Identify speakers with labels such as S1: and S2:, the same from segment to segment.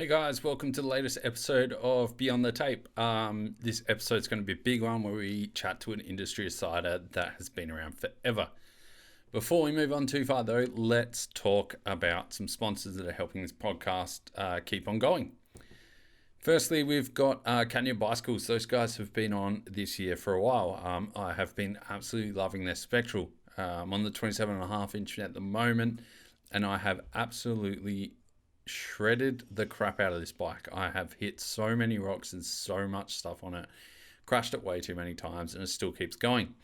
S1: Hey guys, welcome to the latest episode of Beyond the Tape. This episode's going to be a big one where we chat to an industry insider that has been around forever. Before we move on too far though, let's talk about some sponsors that are helping this podcast keep on going. Firstly, we've got Canyon Bicycles. Those guys have been on this year for a while. I have been absolutely loving their Spectral. I'm on the 27.5 inch at the moment, and I have absolutely shredded the crap out of this bike. I have hit so many rocks and so much stuff on it, crashed it way too many times, and it still keeps going.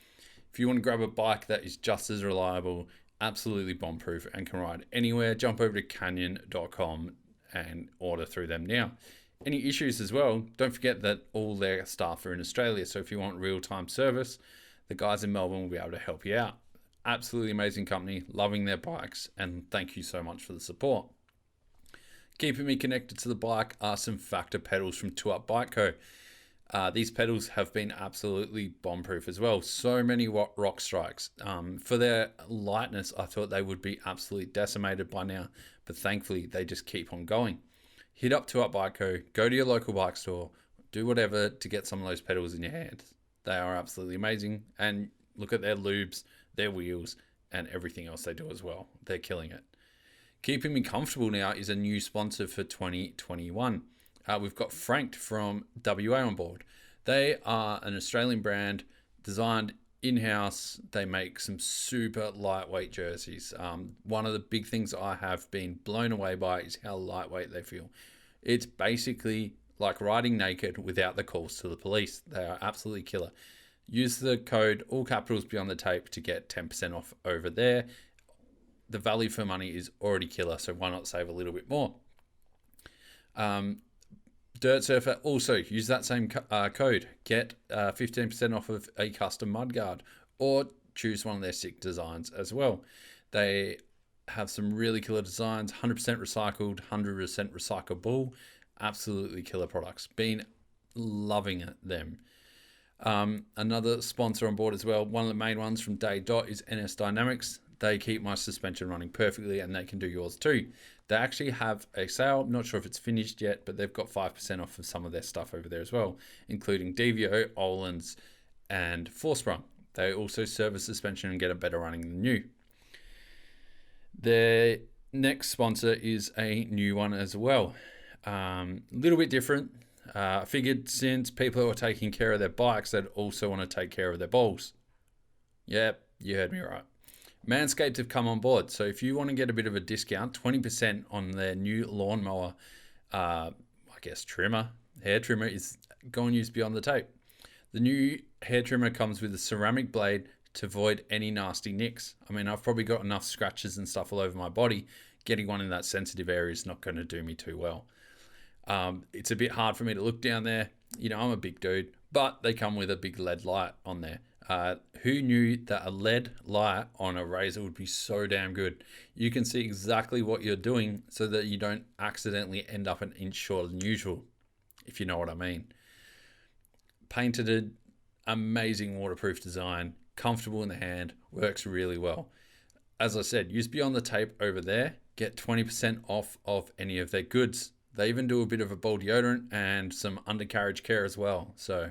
S1: If you want to grab a bike that is just as reliable, absolutely bomb-proof, and can ride anywhere, jump over to canyon.com and order through them now. Any issues as well, don't forget that all their staff are in Australia, so if you want real-time service, the guys in Melbourne will be able to help you out. Absolutely amazing company, loving their bikes, and thank you so much for the support. Keeping me connected to the bike are some Factor pedals from 2Up Bike Co. These pedals have been absolutely bomb-proof as well. So many rock strikes. For their lightness, I thought they would be absolutely decimated by now, but thankfully they just keep on going. Hit up 2Up Bike Co. Go to your local bike store. Do whatever to get some of those pedals in your hands. They are absolutely amazing. And look at their lubes, their wheels, and everything else they do as well. They're killing it. Keeping me comfortable now is a new sponsor for 2021. We've got Franked from WA on board. They are an Australian brand designed in-house. They make some super lightweight jerseys. One of the big things I have been blown away by is how lightweight they feel. It's basically like riding naked without the calls to the police. They are absolutely killer. Use the code all capitals Beyond the Tape to get 10% off over there. The value for money is already killer, so why not save a little bit more? Dirt Surfer, also use that same code. Get 15% off of a custom mudguard, or choose one of their sick designs as well. They have some really killer designs, 100% recycled, 100% recyclable, absolutely killer products. Been loving them. Another sponsor on board as well, one of the main ones from day dot is NSDynamics. They keep my suspension running perfectly, and they can do yours too. They actually have a sale. I'm not sure if it's finished yet, but they've got 5% off of some of their stuff over there as well, including DVO, Ohlins, and Forsprung. They also service suspension and get it better running than new. Their next sponsor is a new one as well. A little bit different. I figured since people are taking care of their bikes, they'd also want to take care of their balls. Yep, you heard me right. Manscaped have come on board, so if you want to get a bit of a discount, 20% on their new lawnmower, hair trimmer, is go and use Beyond the Tape. The new hair trimmer comes with a ceramic blade to avoid any nasty nicks. I mean, I've probably got enough scratches and stuff all over my body. Getting one in that sensitive area is not going to do me too well. It's a bit hard for me to look down there. You know, I'm a big dude, but they come with a big LED light on there. Who knew that a LED light on a razor would be so damn good? You can see exactly what you're doing so that you don't accidentally end up an inch shorter than usual, if you know what I mean. Painted, amazing waterproof design, comfortable in the hand, works really well. As I said, use Beyond the Tape over there, get 20% off of any of their goods. They even do a bit of a ball deodorant and some undercarriage care as well. So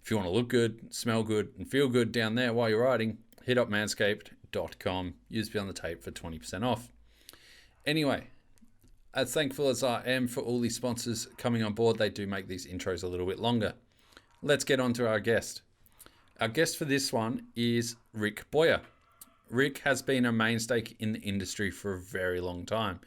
S1: if you want to look good, smell good, and feel good down there while you're riding, hit up manscaped.com, use Beyond the Tape for 20% off. Anyway, as thankful as I am for all these sponsors coming on board, they do make these intros a little bit longer. Let's get on to our guest. Our guest for this one is Rick Boyer. Rick has been a mainstay in the industry for a very long time.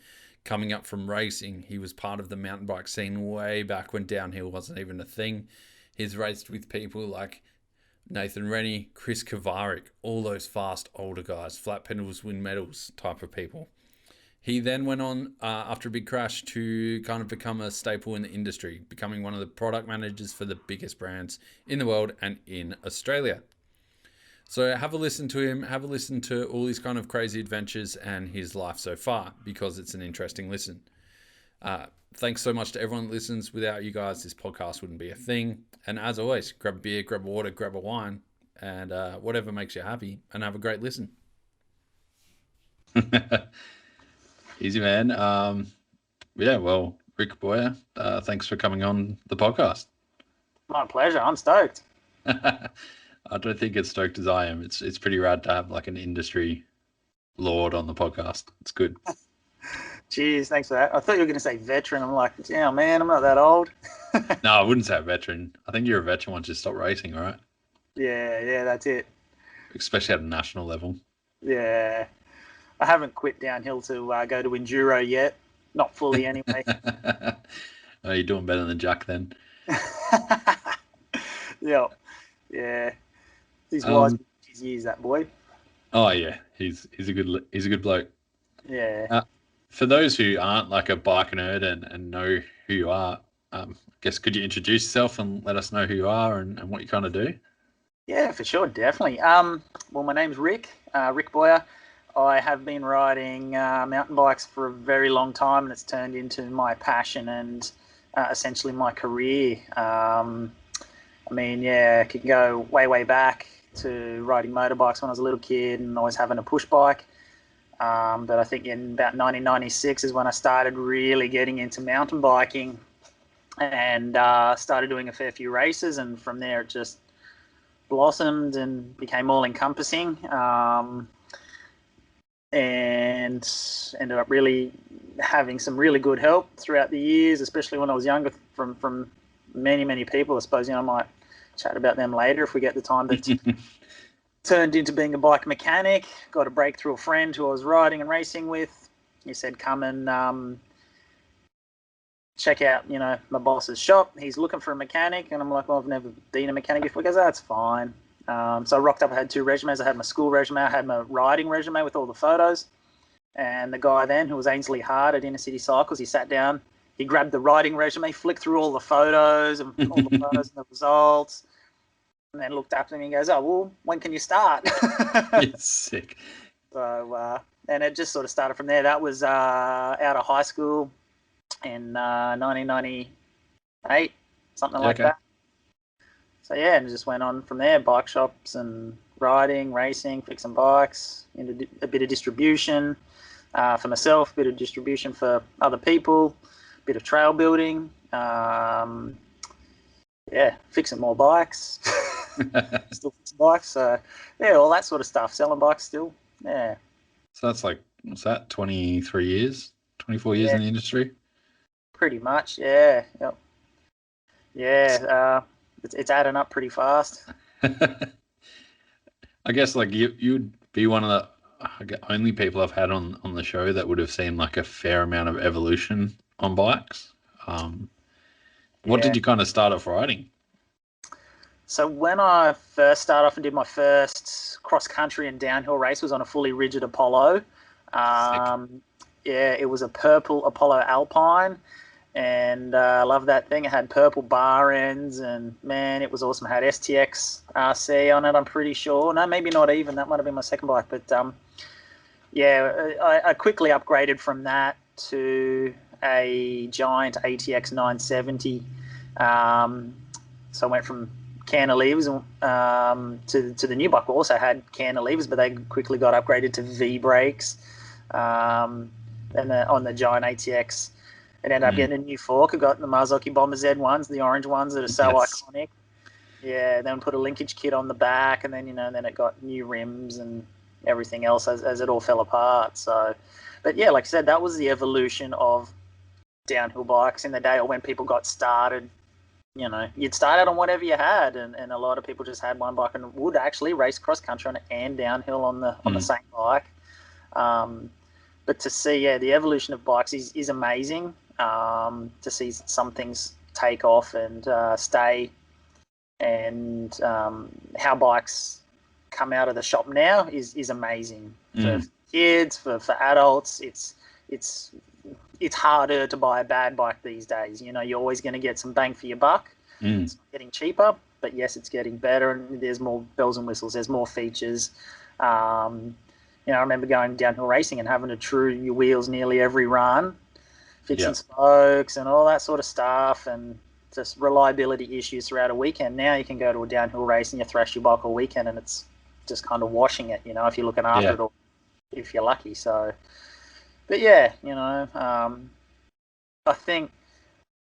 S1: Coming up from racing, he was part of the mountain bike scene way back when downhill wasn't even a thing. He's raced with people like Nathan Rennie, Chris Kovarik, all those fast older guys, flat pedals win medals type of people. He then went on after a big crash to kind of become a staple in the industry, becoming one of the product managers for the biggest brands in the world and in Australia. So have a listen to him, have a listen to all his kind of crazy adventures and his life so far, because it's an interesting listen. Thanks so much to everyone that listens. Without you guys, this podcast wouldn't be a thing. And as always, grab a beer, grab a water, grab a wine, and whatever makes you happy, and have a great listen.
S2: Easy, man. Yeah, well,
S1: Rick Boyer. Thanks for coming on the podcast.
S2: My pleasure. I'm stoked.
S1: I don't think as stoked as I am. It's pretty rad to have like an industry lord on the podcast. It's good.
S2: Cheers. Thanks for that. I thought you were going to say veteran. I'm like, yeah, man, I'm not that old.
S1: No, I wouldn't say a veteran. I think you're a veteran once you stop racing, right?
S2: Yeah, that's it.
S1: Especially at a national level.
S2: Yeah. I haven't quit downhill to go to enduro yet. Not fully, anyway.
S1: Oh, you're doing better than Jack then.
S2: Yeah. He's wise with his years, that boy.
S1: Oh yeah, he's a good bloke.
S2: Yeah.
S1: For those who aren't like a bike nerd and know who you are, I guess could you introduce yourself and let us know who you are and what you kind of do?
S2: Yeah, for sure, definitely. Well, my name's Rick Boyer. I have been riding mountain bikes for a very long time, and it's turned into my passion and essentially my career. I could go way back to riding motorbikes when I was a little kid and always having a push bike. But I think in about 1996 is when I started really getting into mountain biking and started doing a fair few races. And from there, it just blossomed and became all encompassing. And ended up really having some really good help throughout the years, especially when I was younger, from many people. I suppose I might chat about them later if we get the time. But turned into being a bike mechanic. Got a break through a friend who I was riding and racing with. He said, "Come and check out, my boss's shop. He's looking for a mechanic." And I'm like, "Well, I've never been a mechanic before." He goes, "That's fine." So I rocked up. I had two resumes. I had my school resume. I had my riding resume with all the photos. And the guy then, who was Ainsley Hart at Inner City Cycles, he sat down. He grabbed the riding resume, flicked through all the photos and all the photos and the results, and then looked up at me and goes, "Oh, well, when can you start?"
S1: It's sick.
S2: So, and it just sort of started from there. That was out of high school in 1998, something like that. So, yeah, and it just went on from there, bike shops and riding, racing, fixing bikes, into a bit of distribution for myself, a bit of distribution for other people, a bit of trail building, fixing more bikes, still fixing bikes. So, yeah, all that sort of stuff, selling bikes still, yeah.
S1: So that's like, what's that, 23 years, 24 years in the industry?
S2: Pretty much, yeah. Yep. Yeah, it's adding up pretty fast.
S1: I guess like you'd be one of the only people I've had on the show that would have seen like a fair amount of evolution on bikes. What did you kind of start off riding?
S2: So when I first started off and did my first cross-country and downhill race was on a fully rigid Apollo. It was a purple Apollo Alpine, and I love that thing. It had purple bar ends, and man, it was awesome. It had STX RC on it, I'm pretty sure. No, maybe not even. That might have been my second bike. But I quickly upgraded from that to a giant ATX 970. So I went from cantilevers to the new bike. We also had cantilevers, but they quickly got upgraded to V brakes. And on the giant ATX, it ended up getting a new fork. I got the Marzocchi Bomber Z1s, the orange ones that are so iconic. Yeah, then put a linkage kit on the back, and then then it got new rims and everything else as it all fell apart. So, but yeah, like I said, that was the evolution of downhill bikes in the day, or when people got started. You'd start out on whatever you had, and a lot of people just had one bike and would actually race cross country on it and downhill on the same bike. But to see, the evolution of bikes is amazing. To see some things take off and stay, and how bikes come out of the shop now is amazing. For kids, for adults, it's harder to buy a bad bike these days. You're always going to get some bang for your buck. It's not getting cheaper, but yes, it's getting better, and there's more bells and whistles. There's more features. I remember going downhill racing and having to true your wheels nearly every run, fixing spokes and all that sort of stuff, and just reliability issues throughout a weekend. Now you can go to a downhill race and you thrash your bike all weekend, and it's just kind of washing it, if you're looking after it, or if you're lucky. So, but yeah, I think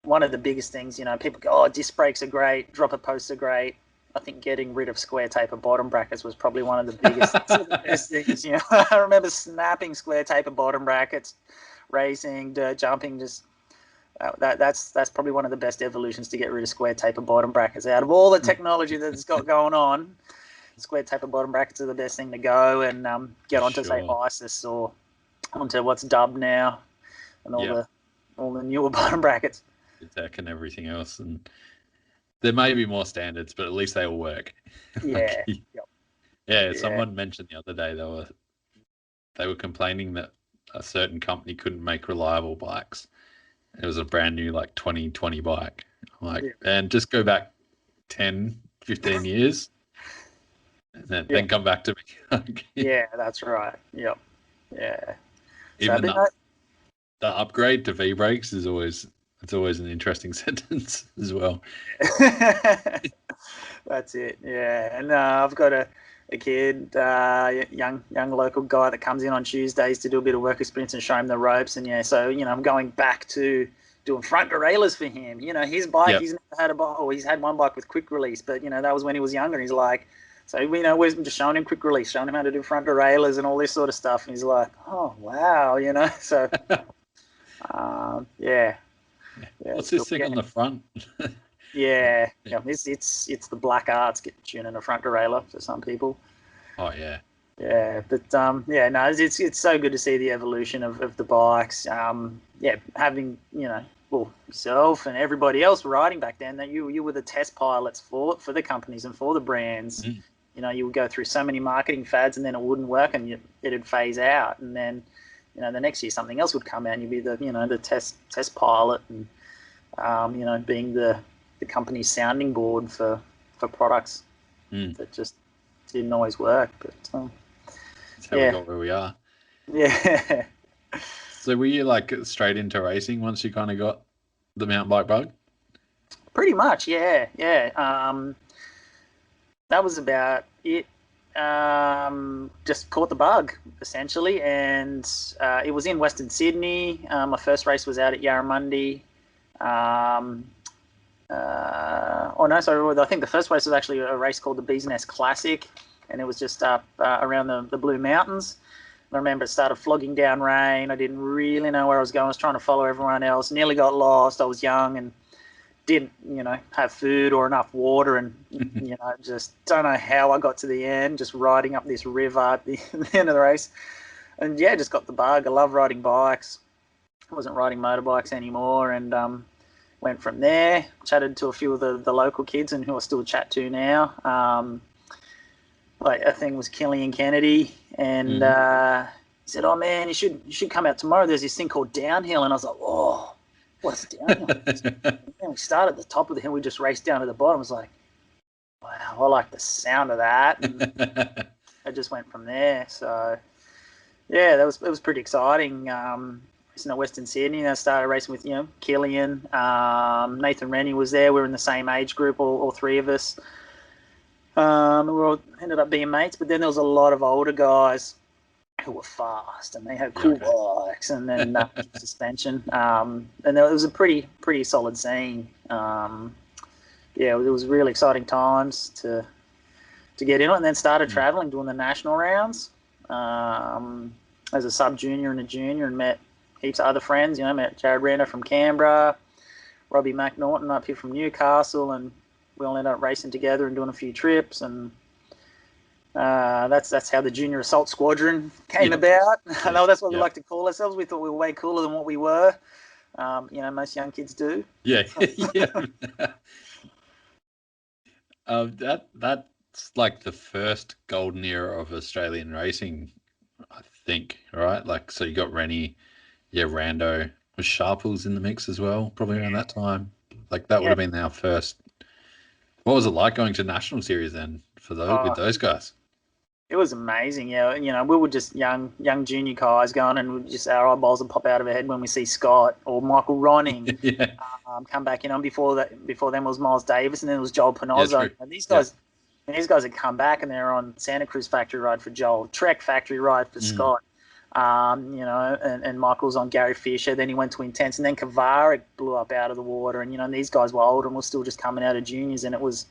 S2: one of the biggest things, people go, oh, disc brakes are great, dropper posts are great. I think getting rid of square taper bottom brackets was probably one of the biggest the best things. I remember snapping square taper bottom brackets, racing, dirt jumping, just that's probably one of the best evolutions to get rid of square taper bottom brackets. Out of all the technology that's got going on, square taper bottom brackets are the best thing to go, and get onto say ISIS or onto what's dubbed now, and all the newer bottom brackets.
S1: Tech and everything else, and there may be more standards, but at least they all work.
S2: Yeah.
S1: Someone mentioned the other day they were complaining that a certain company couldn't make reliable bikes. It was a brand new 2020 bike. I'm like, and just go back 10, 15 years and then come back to me.
S2: Yeah, that's right. Yep. Yeah.
S1: Even the upgrade to V brakes is always an interesting sentence as well.
S2: That's it. Yeah. And I've got a kid, young local guy that comes in on Tuesdays to do a bit of work experience and show him the ropes. And so I'm going back to doing front derailleurs for him. His bike, he's never had a bike, or he's had one bike with quick release, but that was when he was younger. He's like, so we're just showing him quick release, showing him how to do front derailleurs and all this sort of stuff. And he's like, oh wow, so
S1: What's this thing on the front?
S2: It's the black arts get tuning a front derailleur for some people.
S1: Oh yeah.
S2: Yeah, but it's so good to see the evolution of the bikes. Having yourself and everybody else riding back then, that you were the test pilots for the companies and for the brands. You would go through so many marketing fads, and then it wouldn't work, and it'd phase out, and then the next year something else would come out, and you'd be the test pilot, and being the company's sounding board for products that just didn't always work. But
S1: that's how we got where we are.
S2: Yeah.
S1: So were you straight into racing once you kind of got the mountain bike bug?
S2: Pretty much, yeah. That was about it. Just caught the bug essentially, and it was in Western Sydney. My first race was out at Yarramundi. I think the first race was actually a race called the Beezness Classic, and it was just up around the Blue Mountains. I remember it started flogging down rain. I didn't really know where I was going. I was trying to follow everyone else. Nearly got lost. I was young and didn't, have food or enough water, and just don't know how I got to the end. Just riding up this river at the end of the race, and just got the bug. I love riding bikes. I wasn't riding motorbikes anymore, and went from there. Chatted to a few of the local kids, and who I still chat to now. A thing was Killian Kennedy, and he said, "Oh man, you should come out tomorrow. There's this thing called downhill." And I was like, "Oh, what's downhill?" And we started at the top of the hill. We just raced down to the bottom. I was like, "Wow, I like the sound of that." And I just went from there. So yeah, it was pretty exciting. Racing at Western Sydney, and I started racing with Killian. Nathan Rennie was there. We were in the same age group, all three of us. We all ended up being mates, but then there was a lot of older guys who were fast, and they had cool bikes, and then suspension. And it was a pretty solid scene. It was really exciting times to get in it, and then started traveling, doing the national rounds as a sub junior and a junior, and met heaps of other friends. Met Jared Reno from Canberra, Robbie McNaughton up here from Newcastle, and we all ended up racing together and doing a few trips, and that's how the Junior Assault Squadron came about. I know that's what we like to call ourselves. We thought we were way cooler than what we were. Most young kids do.
S1: Yeah, that's the first golden era of Australian racing, I think. Right? So you got Rennie, Rando. Was Sharples in the mix as well? Probably around that time. That would have been our first. What was it like going to national series then for those with those guys?
S2: It was amazing. We were just young junior guys going, and our eyeballs would pop out of our head when we see Scott or Michael Ronning come back. Before them was Miles Davis, and then it was Joel Panozzo. These guys had come back, and they're on Santa Cruz factory ride for Joel, Trek factory ride for Scott. And Michael's on Gary Fisher. Then he went to Intense, and then Kavarik blew up out of the water. And these guys were older and were still just coming out of juniors, and it was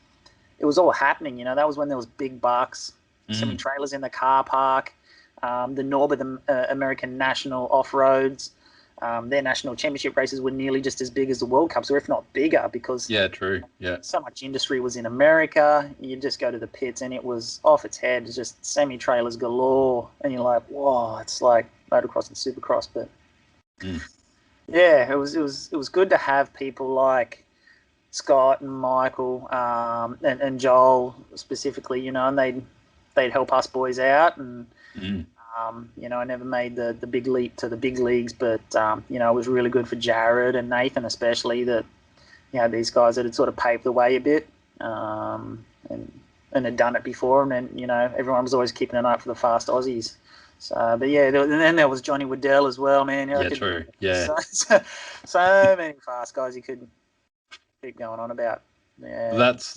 S2: all happening. That was when there was big bucks, semi-trailers in the car park, the Norb, the American National Off-Roads. Their national championship races were nearly just as big as the World Cups, or if not bigger, because so much industry was in America. You just go to the pits and it was off its head. It's just semi-trailers galore, and you're like, whoa, it's like motocross and supercross. But yeah, it was good to have people like Scott and Michael and Joel specifically, and they'd help us boys out. And I never made the big leap to the big leagues, but it was really good for Jared and Nathan especially that these guys that had sort of paved the way a bit and had done it before, and then everyone was always keeping an eye out for the fast Aussies. So, but yeah, and then there was Johnny Waddell as well, man.
S1: True. Yeah.
S2: So many fast guys you could keep going on about. Yeah.
S1: That's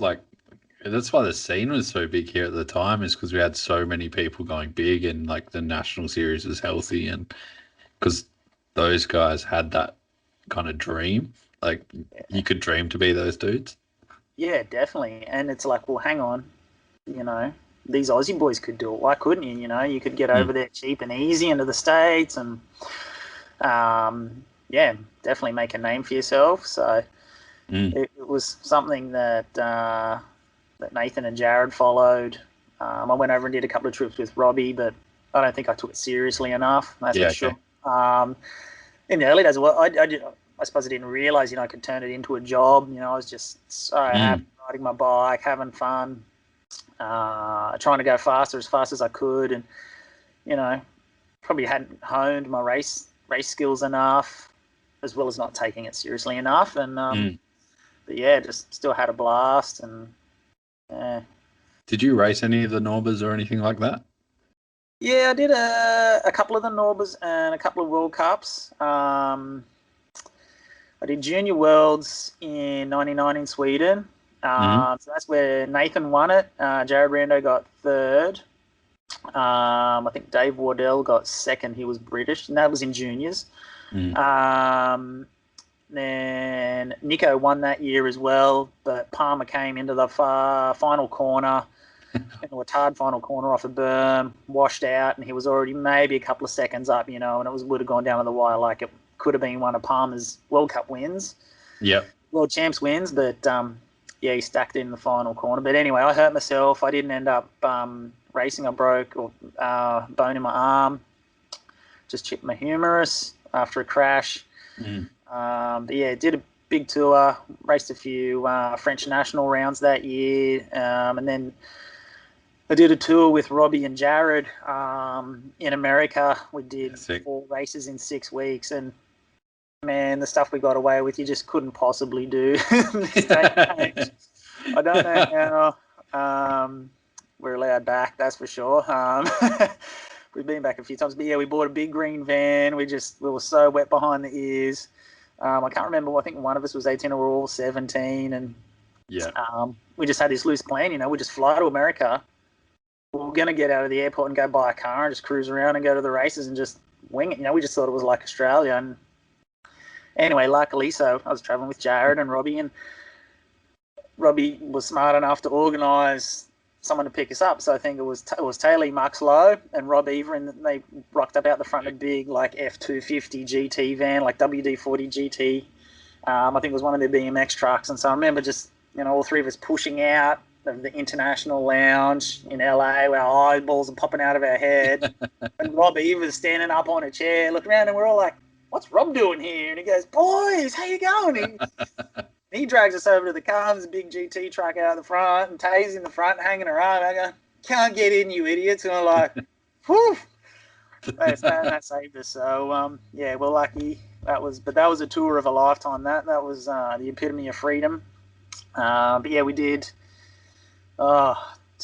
S1: why the scene was so big here at the time, is because we had so many people going big, and like the national series was healthy, and because those guys had that kind of dream, like you could dream to be those dudes. Yeah,
S2: definitely. And it's like, well, hang on, these Aussie boys could do it. Why couldn't you? You could get over there cheap and easy into the States, and definitely make a name for yourself. So it was something that Nathan and Jared followed. I went over and did a couple of trips with Robbie, but I don't think I took it seriously enough. That's for sure. In the early days, I suppose I didn't realize, I could turn it into a job. I was just so happy riding my bike, having fun, trying to go faster as fast as I could, and probably hadn't honed my race skills enough, as well as not taking it seriously enough. And but yeah, just still had a blast. And yeah.
S1: Did you race any of the Norbers or anything like that?
S2: Yeah, I did a couple of the Norbers and a couple of World Cups. I did Junior Worlds in '99 in Sweden. So that's where Nathan won it. Jared Rando got third. I think Dave Wardell got second. He was British, and that was in juniors. Then Nico won that year as well, but Palmer came into the final corner, into a hard final corner off a berm, washed out, and he was already maybe a couple of seconds up, and it would have gone down to the wire. Like it could have been one of Palmer's World Cup wins.
S1: Yep.
S2: World Champs wins, but he stacked it in the final corner. But anyway, I hurt myself. I didn't end up racing. I broke a bone in my arm, just chipped my humerus after a crash. But yeah, did a big tour, raced a few French national rounds that year, and then I did a tour with Robbie and Jared in America. We did 4 races in 6 weeks, and man, the stuff we got away with, you just couldn't possibly do this day and age. I don't know how we're allowed back, that's for sure. We've been back a few times, but yeah, we bought a big green van. We were so wet behind the ears. I can't remember. I think one of us was 18 or we're all 17, and we just had this loose plan. We just fly to America. We were going to get out of the airport and go buy a car and just cruise around and go to the races and just wing it. We just thought it was like Australia. And anyway, luckily, so I was traveling with Jared and Robbie was smart enough to organise someone to pick us up. So I think it was Taylor Muxlow and Rob Ever, and they rocked up out the front of a big like F250 GT van, like WD-40 GT. I think it was one of their BMX trucks. And so I remember just, all 3 of us pushing out of the International Lounge in LA, where our eyeballs are popping out of our head. And Rob Ever's standing up on a chair, looking around, and we're all like, what's Rob doing here? And he goes, boys, how you going? He drags us over to the car. There's a big GT truck out the front, and Tay's in the front hanging around. I go, can't get in, you idiots. And I'm like, whew. That saved us. So, yeah, we're lucky. That was a tour of a lifetime. That was the epitome of freedom. But yeah, we did was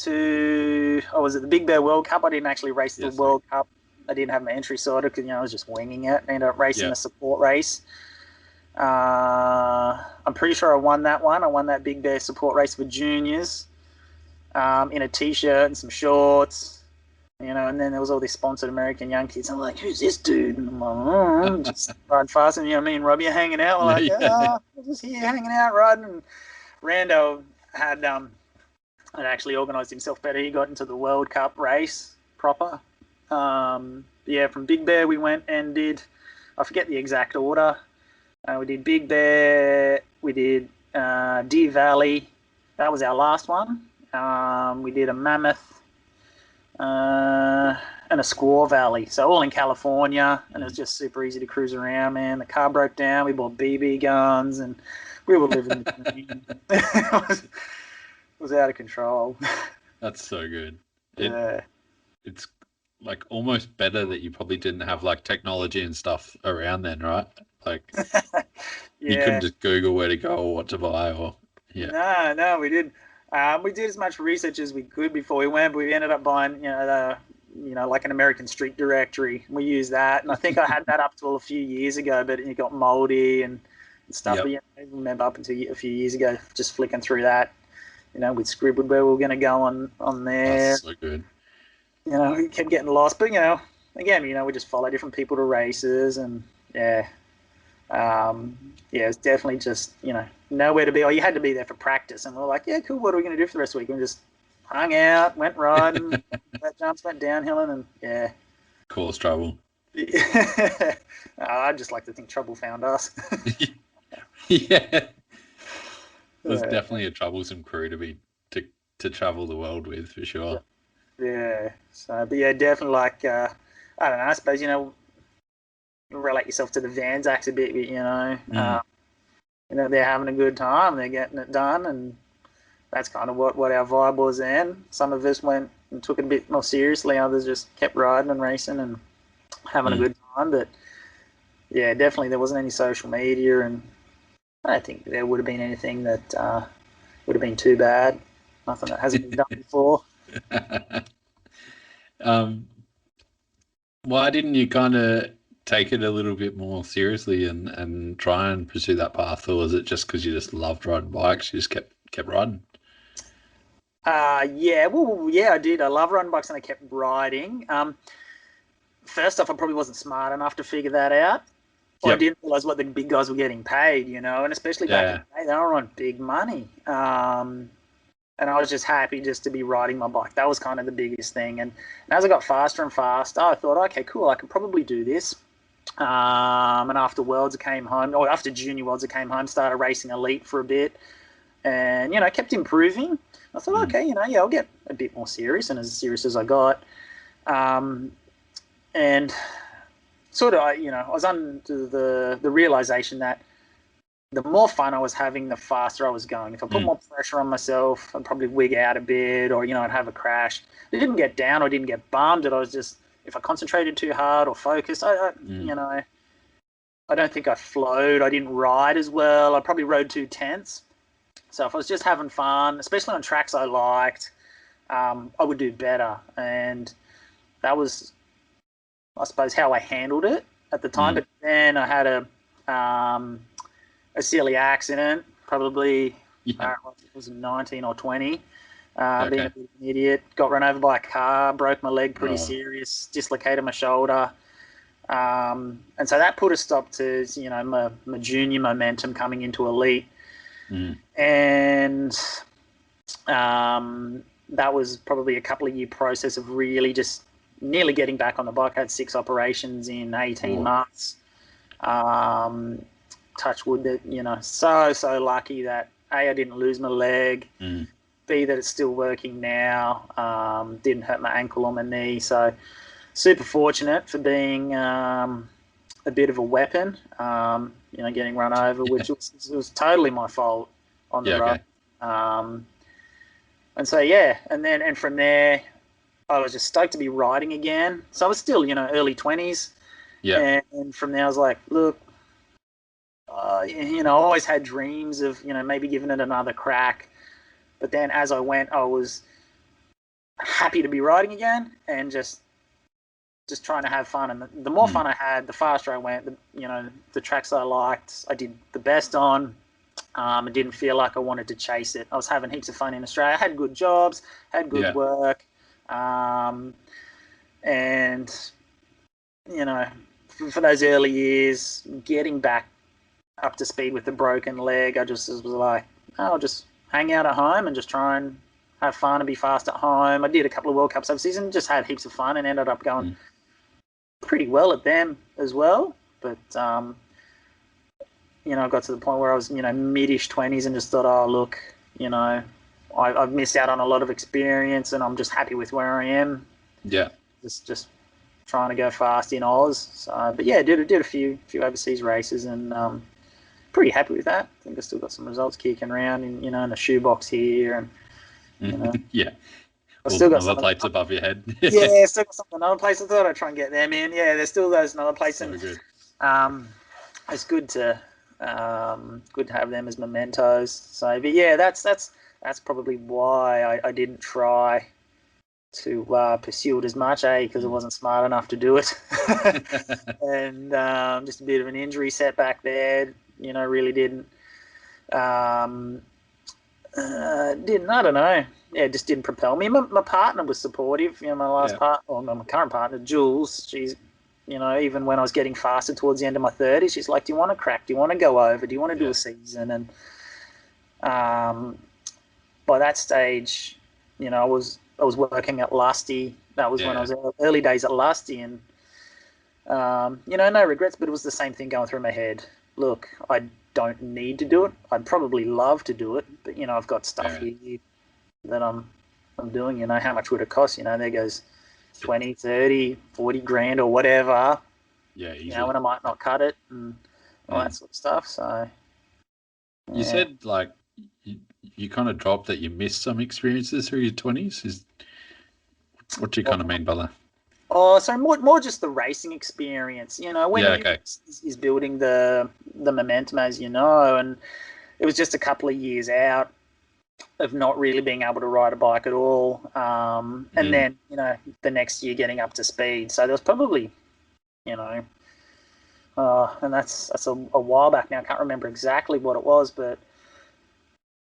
S2: it the Big Bear World Cup? I didn't actually race the World Cup. I didn't have my entry sorted because, I was just winging it. I ended up racing a support race. I'm pretty sure I won that one. I won that Big Bear support race for juniors in a T-shirt and some shorts. you know, and then there was all these sponsored American young kids. I'm like, who's this dude? And I'm like, oh, just ride fast. And, you know, me and Robbie are hanging out. We're like,
S1: Yeah.
S2: we're just here hanging out, riding. And Rando had actually organised himself better. He got into the World Cup race proper. Yeah, from Big Bear we went and did, I forget the exact order. We did Big Bear, we did Deer Valley. That was our last one. We did a Mammoth and a Squaw Valley. So all in California, and it was just super easy to cruise around, man. The car broke down. We bought BB guns, and we were living the dream. It was out of control.
S1: That's so good.
S2: Yeah.
S1: It's like almost better that you probably didn't have like technology and stuff around then, right? Like you couldn't just Google where to go or what to buy or
S2: No, we did. We did as much research as we could before we went, but we ended up buying, like an American Street Directory. We used that, and I think I had that up till a few years ago, but it got moldy and stuff.
S1: Yep.
S2: But, I remember up until a few years ago, just flicking through that. We'd scribbled where we were going to go on there.
S1: That's so good.
S2: We kept getting lost, but again, we just follow different people to races, and it's definitely just nowhere to be. Or you had to be there for practice, and we're like, yeah, cool. What are we going to do for the rest of the week? And we just hung out, went riding, that jumps, went downhilling, and
S1: Cause trouble.
S2: I just like to think trouble found us.
S1: Yeah. It was definitely a troublesome crew to travel the world with, for sure.
S2: Yeah. So, but yeah, definitely like I don't know. I suppose relate yourself to the Vanzacks a bit. They're having a good time. They're getting it done, and that's kind of what our vibe was then. Some of us went and took it a bit more seriously. Others just kept riding and racing and having a good time. But yeah, definitely there wasn't any social media, and I don't think there would have been anything that would have been too bad. Nothing that hasn't been done before.
S1: Why didn't you kind of take it a little bit more seriously and try and pursue that path, or was it just because you just loved riding bikes, you just kept riding?
S2: I did. I love riding bikes, and I kept riding. First off, I probably wasn't smart enough to figure that out. Yep. I didn't realize what the big guys were getting paid, and especially back in the day, they were on big money. And I was just happy just to be riding my bike. That was kind of the biggest thing. And as I got faster and faster, I thought, okay, cool, I can probably do this. And after Worlds, I came home, or after Junior Worlds, I came home, started racing Elite for a bit, and kept improving. I thought, okay, I'll get a bit more serious, and as serious as I got. And sort of, I was under the realization that the more fun I was having, the faster I was going. If I put more pressure on myself, I'd probably wig out a bit, or I'd have a crash. I didn't get down, or didn't get bummed. I was just, if I concentrated too hard or focused, I don't think I flowed. I didn't ride as well. I probably rode too tense. So if I was just having fun, especially on tracks I liked, I would do better. And that was, I suppose, how I handled it at the time. But then I had a silly accident, probably was 19 or 20, being a bit of an idiot, got run over by a car, broke my leg pretty serious, dislocated my shoulder. And so that put a stop to, my junior momentum coming into Elite. And that was probably a couple of year process of really just nearly getting back on the bike. I had 6 operations in 18 months. Touch wood that, so lucky that A, I didn't lose my leg, B, that it's still working now, didn't hurt my ankle or my knee. So super fortunate for being a bit of a weapon, getting run over, which was totally my fault on the road. And so, and from there, I was just stoked to be riding again. So I was still, early 20s. Yeah. And from there, I was like, look, I always had dreams of, maybe giving it another crack. But then as I went, I was happy to be riding again and just trying to have fun. And the more fun I had, the faster I went. The tracks I liked, I did the best on. I didn't feel like I wanted to chase it. I was having heaps of fun in Australia. I had good jobs, had good work. And, you know, for those early years, getting back up to speed with the broken leg, I just was like, I'll just hang out at home and just try and have fun and be fast at home. I did a couple of World Cups overseas and just had heaps of fun and ended up going pretty well at them as well. But, you know, I got to the point where I was, you know, mid-ish 20s and just thought, oh, look, you know, I've missed out on a lot of experience and I'm just happy with where I am.
S1: Yeah.
S2: Just trying to go fast in Oz. So, but yeah, did a few overseas races and pretty happy with that. I think I still got some results kicking around in, you know, in a shoebox here and, you know.
S1: Yeah.
S2: I've still got
S1: other plates above your head.
S2: Yeah, still got some another place. I thought I'd try and get them in. Yeah, there's still those another place.
S1: So
S2: and
S1: good.
S2: It's good to have them as mementos. So, but yeah, that's probably why I didn't try to pursue it as much, because I wasn't smart enough to do it, and just a bit of an injury setback there. You know, really didn't I don't know. Yeah, it just didn't propel me. My partner was supportive. You know, my last my current partner, Jules. She's, you know, even when I was getting faster towards the end of my 30s, she's like, "Do you want to crack? Do you want to go over? Do you want to do a season?" And by that stage, you know, I was working at Lusty. That was when I was early days at Lusty, and you know, no regrets. But it was the same thing going through my head. Look, I don't need to do it. I'd probably love to do it, but you know, I've got stuff here that I'm doing. You know, how much would it cost? You know, there goes 20, 30, 40 grand or whatever.
S1: Yeah, easy.
S2: You know, and I might not cut it and all that sort of stuff. So
S1: you said like you kind of dropped that you missed some experiences through your 20s. Is what do you kind of mean by that?
S2: Oh, so more just the racing experience. You know, when is building the momentum, as you know, and it was just a couple of years out of not really being able to ride a bike at all, and then, you know, the next year getting up to speed. So there was probably, you know, and that's a while back now. I can't remember exactly what it was, but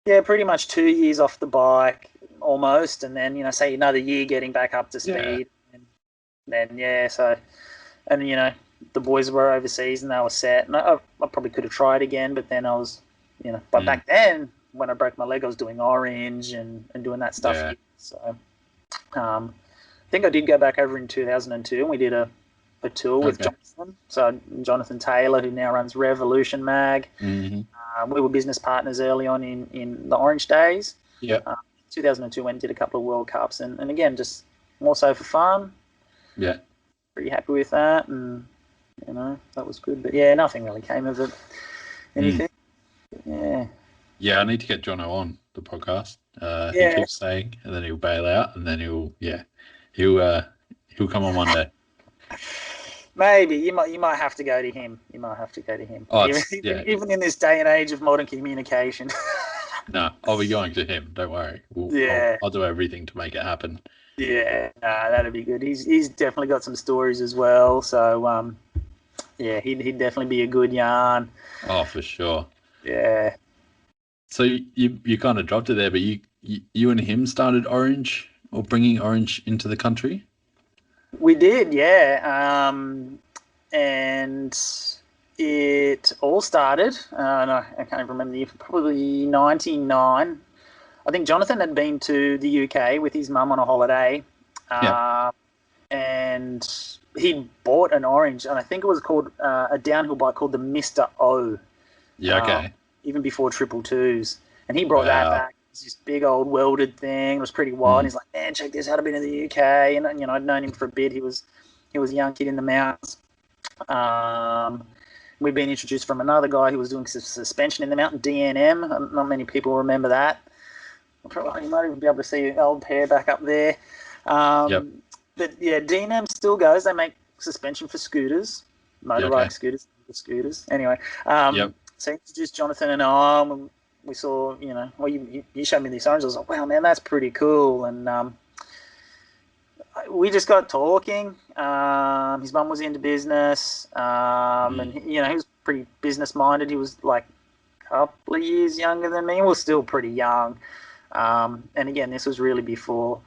S2: yeah, pretty much 2 years off the bike almost, and then, you know, say another year getting back up to speed, and then so, and you know, the boys were overseas and they were set, and I probably could have tried again, but then I was, you know, but back then when I broke my leg, I was doing Orange and doing that stuff. Yeah. So I think I did go back over in 2002 and we did a tour with Jonathan. So Jonathan Taylor, who now runs Revolution Mag. We were business partners early on in the Orange days. Yeah. 2002 went and did a couple of World Cups and again, just more so for fun. Yeah. Pretty happy with that, and you know, that was good. But yeah, nothing really came of it. Anything. Yeah.
S1: Yeah, I need to get Jono on the podcast. He keeps saying, and then he'll bail out, and then he'll come on one day.
S2: Maybe you might have to go to him. Oh, even in this day and age of modern communication.
S1: No, I'll be going to him. Don't worry. I'll do everything to make it happen.
S2: Yeah, that'd be good. He's definitely got some stories as well. So yeah, he'd definitely be a good yarn.
S1: Oh, for sure.
S2: Yeah.
S1: So you kind of dropped it there, but you and him started Orange, or bringing Orange into the country?
S2: We did, yeah. And it all started, no, I can't even remember the year, probably 99. I think Jonathan had been to the UK with his mum on a holiday, and he bought an Orange, and I think it was called a downhill bike called the Mr. O.
S1: Yeah, okay.
S2: Even before 222s, and he brought that back. It was this big old welded thing. It was pretty wild. He's like, man, check this out. I've been to the UK, and you know, I'd known him for a bit. He was a young kid in the mountains. We've been introduced from another guy who was doing suspension in the mountain, DNM. Not many people remember that. You might even be able to see your old pair back up there. But yeah, DNM still goes. They make suspension for scooters, motorbike scooters. Anyway, so he introduced Jonathan and I, and we saw, you know, well, you showed me this Orange. I was like, wow, man, that's pretty cool. And we just got talking. His mum was into business, and you know, he was pretty business minded. He was like a couple of years younger than me. We were still pretty young. And again, this was really before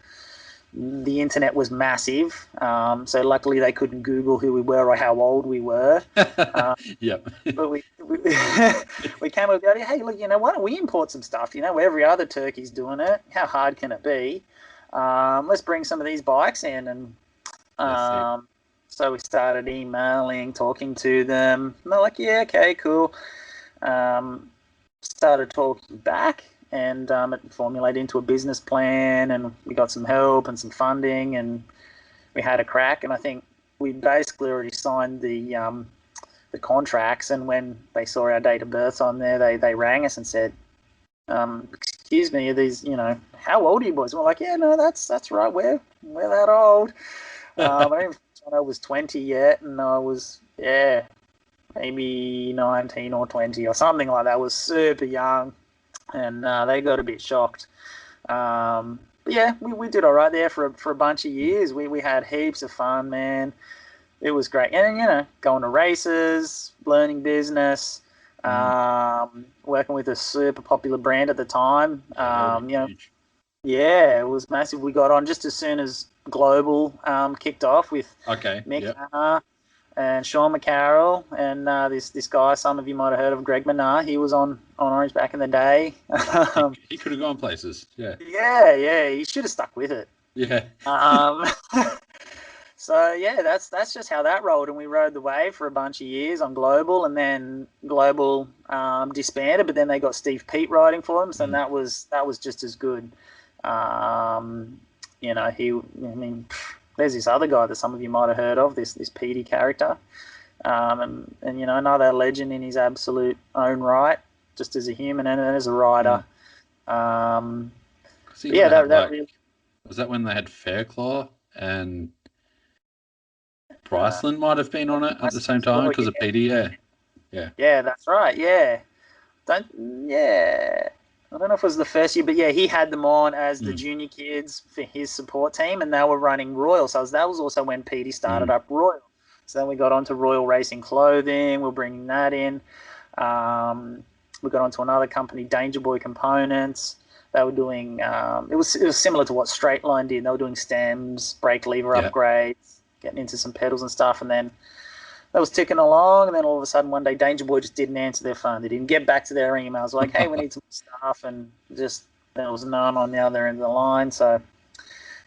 S2: the internet was massive. So luckily they couldn't Google who we were or how old we were.
S1: Yep.
S2: But we came up with, hey, look, why don't we import some stuff? Every other turkey's doing it. How hard can it be? Let's bring some of these bikes in. And so we started emailing, talking to them. And they're like, yeah, okay, cool. Started talking back, and it formulated into a business plan, and we got some help and some funding, and we had a crack. And I think we basically already signed the contracts, and when they saw our date of birth on there, they rang us and said, excuse me, are these, how old are you boys? And we're like, yeah, no, that's right, we're that old. I don't even think I was 20 yet, and I was, maybe 19 or 20 or something like that. I was super young, and they got a bit shocked. But yeah, we did all right there for a bunch of years. We had heaps of fun, man. It was great. And, going to races, learning business, working with a super popular brand at the time. Yeah, it was massive. We got on just as soon as Global kicked off with Mick Hanna and Sean McCarroll and this guy, some of you might have heard of, Greg Manar. He was on Orange back in the day.
S1: He could have gone places. Yeah.
S2: Yeah. He should have stuck with it.
S1: Yeah.
S2: So yeah, that's just how that rolled, and we rode the wave for a bunch of years on Global, and then Global disbanded, but then they got Steve Pete riding for them, so that was just as good. There's this other guy that some of you might have heard of, this Petey character, and another legend in his absolute own right, just as a human and as a rider. That really.
S1: Was that when they had Fairclaw and Bryceland might have been on it at the same time because of Petey? Yeah,
S2: that's right. I don't know if it was the first year, but yeah, he had them on as the junior kids for his support team, and they were running Royal. So that was also when Petey started up Royal. So then we got onto Royal Racing Clothing. We're bringing that in. We got onto another company, Danger Boy Components. They were doing it was similar to what Straight Line did. They were doing stems, brake lever upgrades, getting into some pedals and stuff, and then that was ticking along, and then all of a sudden one day Danger Boy just didn't answer their phone. They didn't get back to their emails like, hey, we need some stuff, and just there was none on the other end of the line. So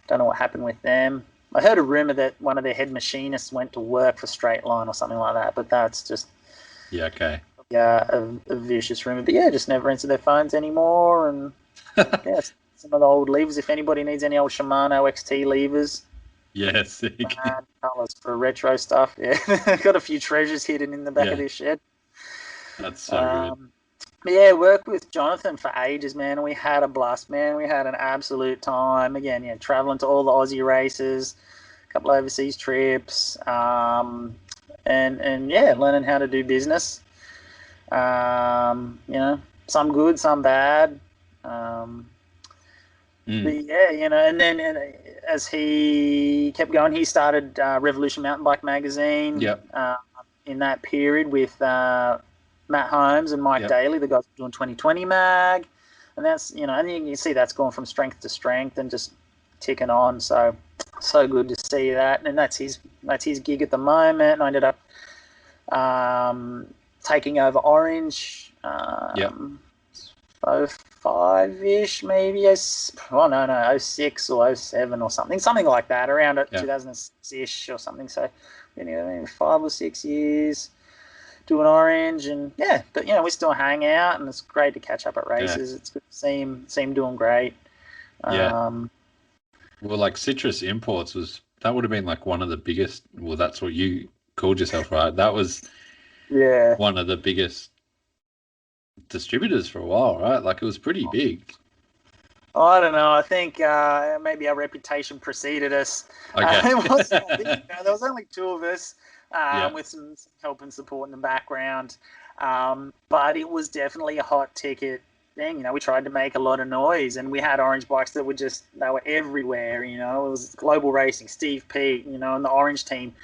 S2: don't know what happened with them. I heard a rumor that one of their head machinists went to work for Straight Line or something like that, but that's just a vicious rumor. But yeah, just never answer their phones anymore, and some of the old levers. If anybody needs any old Shimano XT levers, colours for retro stuff. Yeah, got a few treasures hidden in the back of this shed.
S1: That's so good.
S2: But yeah, worked with Jonathan for ages, man, and we had a blast, man. We had an absolute time. Again, traveling to all the Aussie races, a couple of overseas trips, and learning how to do business. Some good, some bad. But yeah, and then as he kept going, he started Revolution Mountain Bike Magazine. In that period with Matt Holmes and Mike Daly, the guys doing 2020 mag, and that's and you can see that's gone from strength to strength and just ticking on. So good to see that, and that's his gig at the moment. And I ended up taking over Orange. 05-ish, maybe 06 or 07 or something like that, around 2006-ish or something. So maybe 5 or 6 years doing Orange, and but we still hang out, and it's great to catch up at races. It's good to see him doing great.
S1: Well, like Citrus Imports that would have been like one of the biggest. Well, that's what you called yourself, right? That was one of the biggest distributors for a while, right? Like, it was pretty big.
S2: I don't know. I think maybe our reputation preceded us. It wasn't big, there was only two of us with some help and support in the background. But it was definitely a hot ticket thing. We tried to make a lot of noise, and we had Orange bikes that were they were everywhere. It was Global Racing, Steve Pete, and the Orange team.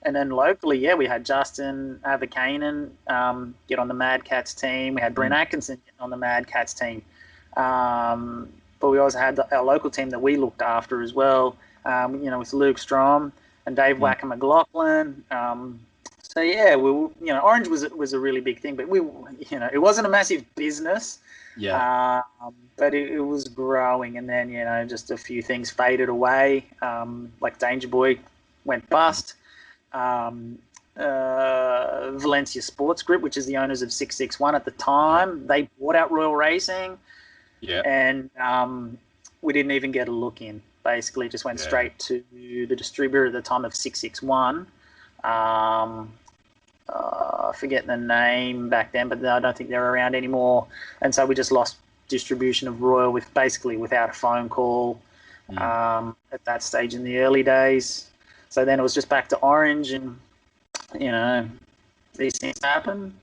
S2: And then locally, we had Justin Avakainen get on the Mad Cats team. We had Brent Atkinson get on the Mad Cats team. But we also had our local team that we looked after as well. with Luke Strom and Dave Wacker McLaughlin. So yeah, Orange was a really big thing, but it wasn't a massive business.
S1: Yeah.
S2: But it was growing, and then just a few things faded away. Like Danger Boy went bust. Valencia Sports Group, which is the owners of 661 at the time, they bought out Royal Racing.
S1: Yeah.
S2: And we didn't even get a look in. Basically, just went straight to the distributor at the time of 661. I forget the name back then, but I don't think they're around anymore. And so we just lost distribution of Royal without a phone call at that stage in the early days. So then it was just back to Orange, and these things happen.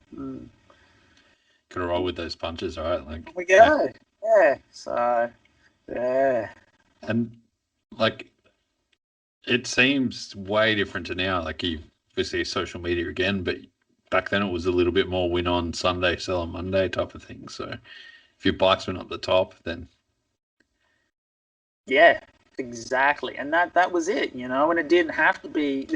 S1: Gotta roll with those punches, right? Like
S2: we go. Yeah. So yeah.
S1: And like, it seems way different to now. Like, you obviously social media again, but back then it was a little bit more win on Sunday, sell on Monday type of thing. So if your bikes went up the top, then
S2: yeah, exactly. And that was it, and it didn't have to be, I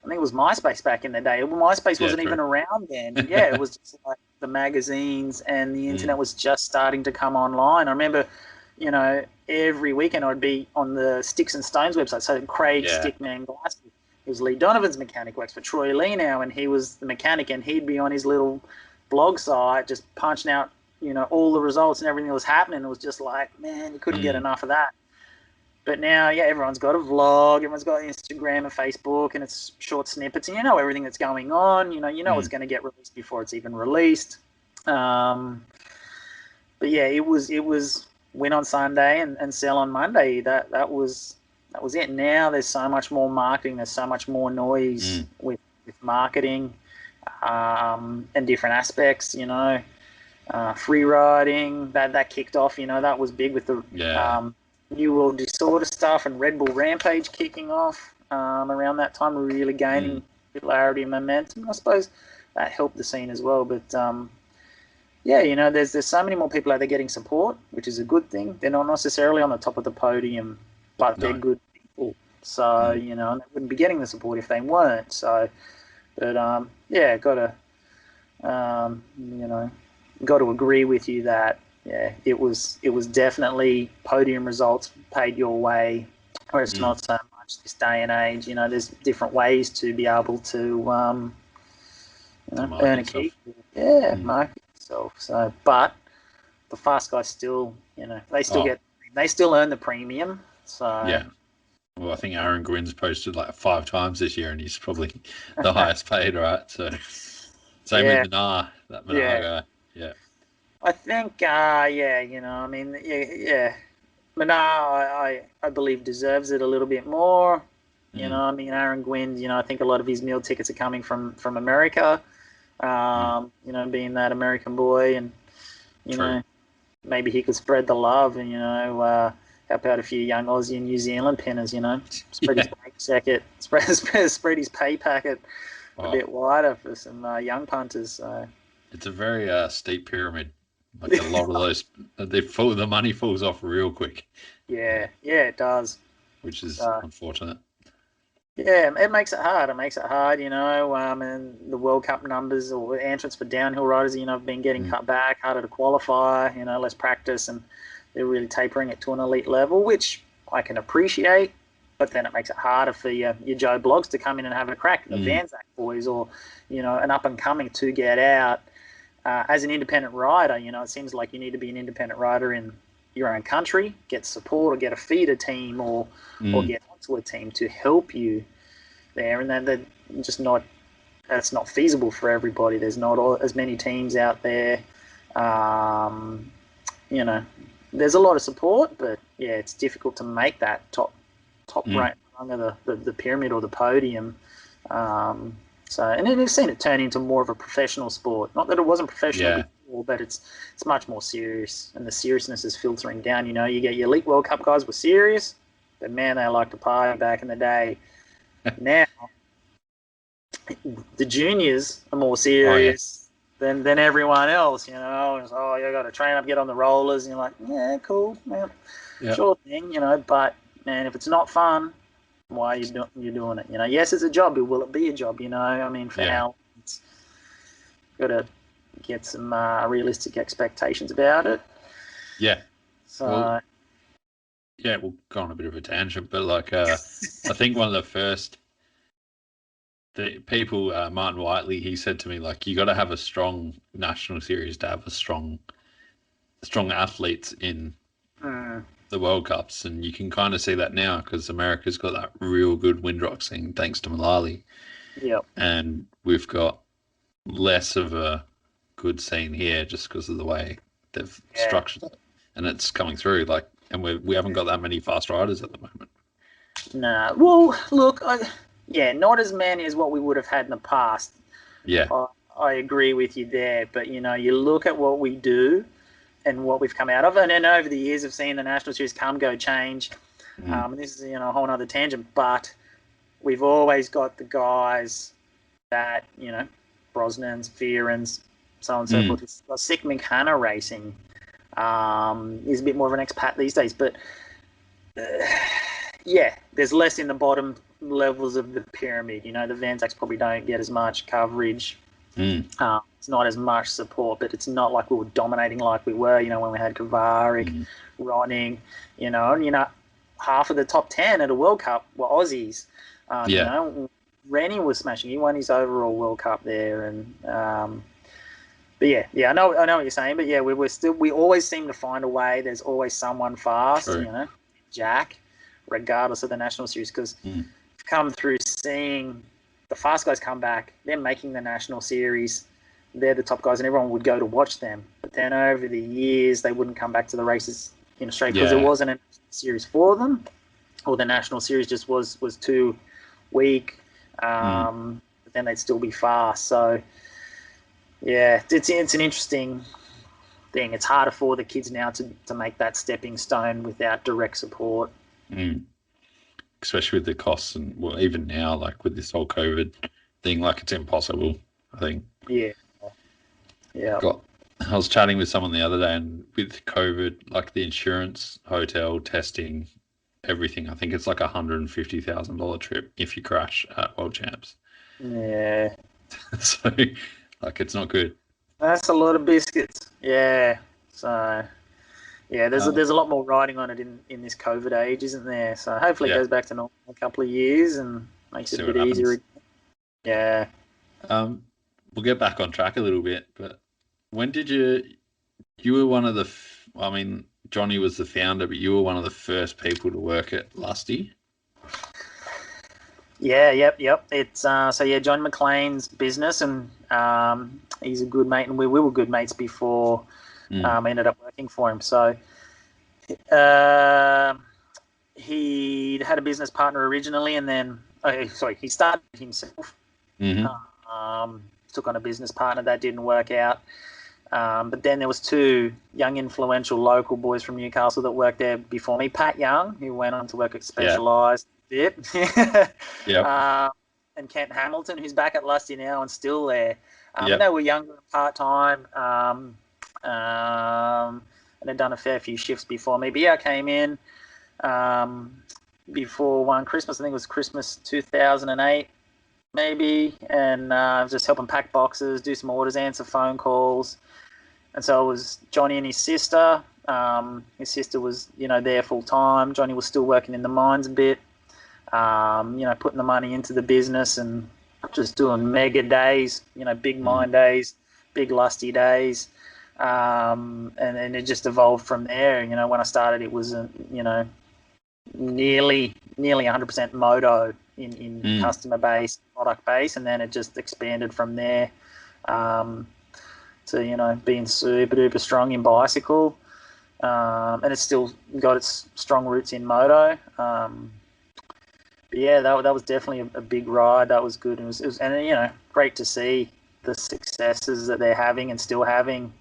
S2: think it was MySpace back in the day. MySpace wasn't even around then. Yeah, it was just like the magazines, and the internet was just starting to come online. I remember, every weekend I'd be on the Sticks and Stones website. So Craig Stickman Glasgow, he was Lee Donovan's mechanic, works for Troy Lee now, and he was the mechanic, and he'd be on his little blog site just punching out, all the results and everything that was happening. It was just like, man, you couldn't get enough of that. But now, everyone's got a vlog, everyone's got Instagram and Facebook, and it's short snippets, and everything that's going on. It's going to get released before it's even released. But yeah, it was win on Sunday and sell on Monday. That was it. Now there's so much more marketing. There's so much more noise with marketing and different aspects. Free riding that kicked off. That was big with the New World Disorder stuff and Red Bull Rampage kicking off around that time, really gaining popularity and momentum. I suppose that helped the scene as well. But there's so many more people out there getting support, which is a good thing. They're not necessarily on the top of the podium, but they're good people. So and they wouldn't be getting the support if they weren't. So, but got to agree with you that. Yeah, it was definitely podium results paid your way, whereas not so much this day and age. There's different ways to be able to earn a keep. Yeah, market yourself. So, but the fast guys still, they still earn the premium. So
S1: yeah. Well, I think Aaron Gwynn's posted like 5 times this year, and he's probably the highest paid, right? So same with Manar, that Manar guy. Yeah.
S2: I think, Manar, I believe deserves it a little bit more. Aaron Gwynn, I think a lot of his meal tickets are coming from America. Being that American boy, and maybe he could spread the love and help out a few young Aussie and New Zealand pinners. Spread his pay packet, spread his pay packet a bit wider for some young punters. So
S1: it's a very steep pyramid. Like a lot of those, the money falls off real quick.
S2: Yeah, it does.
S1: Which is unfortunate.
S2: Yeah, it makes it hard. And the World Cup numbers or entrants for downhill riders, have been getting cut back, harder to qualify, less practice, and they're really tapering it to an elite level, which I can appreciate. But then it makes it harder for your Joe Blogs to come in and have a crack at the Vanzak boys, or, an up-and-coming to get out. As an independent rider, it seems like you need to be an independent rider in your own country, get support or get a feeder team or get onto a team to help you there. And then they're just not, that's not feasible for everybody. There's not as many teams out there. There's a lot of support, but it's difficult to make that top rung of the pyramid or the podium. And then you've seen it turn into more of a professional sport. Not that it wasn't professional before, but it's much more serious, and the seriousness is filtering down. You get your elite World Cup guys were serious, but man, they like to party back in the day. Now, the juniors are more serious than everyone else. You got to train up, get on the rollers, and you're like, yeah, cool, man, sure thing. But And if it's not fun, why are you doing it? You know, yes, it's a job. But will it be a job? You know, I mean, for how it's got to get some realistic expectations about it.
S1: Yeah.
S2: So.
S1: Well, yeah, we'll go on a bit of a tangent, but like, I think one of the first people, Martin Whiteley, he said to me, like, you got to have a strong national series to have a strong athletes in the World Cups, and you can kind of see that now because America's got that real good windrock scene thanks to Mullally.
S2: Yep.
S1: And we've got less of a good scene here just because of the way they've structured it, and it's coming through. Like, and we haven't got that many fast riders at the moment.
S2: No. Well, look, not as many as what we would have had in the past.
S1: Yeah.
S2: I agree with you there, but you know, you look at what we do and what we've come out of, and then over the years of seeing the national series come, go, change. And this is, you know, a whole other tangent, but we've always got the guys that, you know, Brosnans, Fearans, so on and so forth. Sickman Hanna Racing is a bit more of an expat these days, but yeah, there's less in the bottom levels of the pyramid. You know, the Vanzacks probably don't get as much coverage. It's not as much support, but it's not like we were dominating like we were, you know, when we had Kovarik, Ronning, you know, and, you know, half of the top 10 at a World Cup were Aussies. You know, Rennie was smashing. He won his overall World Cup there. And, but yeah, I know what you're saying, but yeah, we always seem to find a way. There's always someone fast, you know, Jack, regardless of the national series, because come through seeing the fast guys come back, they're making the national series, they're the top guys, and everyone would go to watch them. But then over the years, they wouldn't come back to the races in Australia because there wasn't a series for them, or the national series just was too weak. But then they'd still be fast. So yeah, it's an interesting thing. It's harder for the kids now to make that stepping stone without direct support.
S1: Especially with the costs, and well, even now, like with this whole COVID thing, like it's impossible, I think.
S2: Yeah.
S1: I was chatting with someone the other day, and with COVID, like the insurance, hotel, testing, everything, I think it's like $150,000 trip if you crash at World Champs.
S2: Yeah.
S1: So, like, it's not good.
S2: That's a lot of biscuits. Yeah. So, yeah, there's a lot more riding on it in this COVID age, isn't there? So hopefully it goes back to normal in a couple of years and makes it a bit easier. Yeah.
S1: We'll get back on track a little bit, but when did you were one of the, I mean, Johnny was the founder, but you were one of the first people to work at Lusty.
S2: Yeah, yep. It's John McLean's business, and he's a good mate, and we were good mates before I ended up working for him. So he had a business partner originally, and then he started himself. Took on a business partner that didn't work out. But then there was two young, influential local boys from Newcastle that worked there before me. Pat Young, who went on to work at Specialized, and Kent Hamilton, who's back at Lusty now and still there. And they were younger and part-time, and had done a fair few shifts before me. But yeah, I came in before one Christmas. I think it was Christmas 2008, maybe, and just helping pack boxes, do some orders, answer phone calls. And so it was Johnny and his sister. His sister was, there full time. Johnny was still working in the mines a bit, putting the money into the business and just doing mega days, big mine days, big Lusty days. And then it just evolved from there. When I started, it was, nearly 100% moto in customer base, product base. And then it just expanded from there. To being super duper strong in bicycle, and it's still got its strong roots in moto. But yeah, that was definitely a big ride. That was good, and it was great to see the successes that they're having and still having.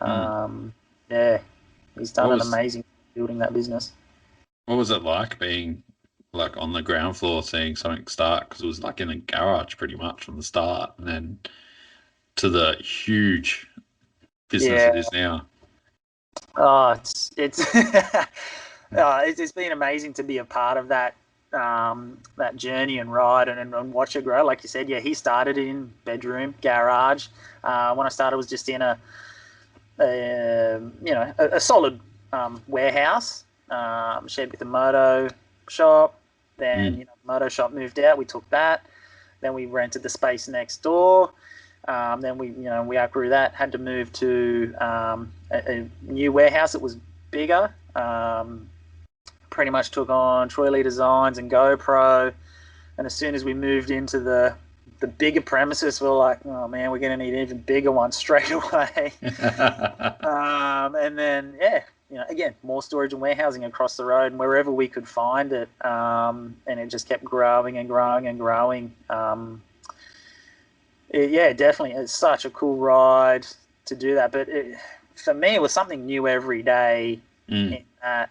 S2: Yeah, he's done an amazing building that business.
S1: What was it like being like on the ground floor, seeing something start? Because it was like in a garage pretty much from the start, and then to the huge business it is now.
S2: Oh, it's It's been amazing to be a part of that that journey and ride and watch it grow. Like you said, yeah, he started in bedroom, garage. When I started, it was just in a solid warehouse shed with a moto shop. Then the moto shop moved out. We took that. Then we rented the space next door. Then we outgrew that. Had to move to a new warehouse that was bigger. Pretty much took on Troy Lee Designs and GoPro. And as soon as we moved into the bigger premises, we were like, oh man, we're going to need an even bigger one straight away. And then, again, more storage and warehousing across the road and wherever we could find it. And it just kept growing and growing and growing. Definitely. It's such a cool ride to do that. But for me, it was something new every day in that,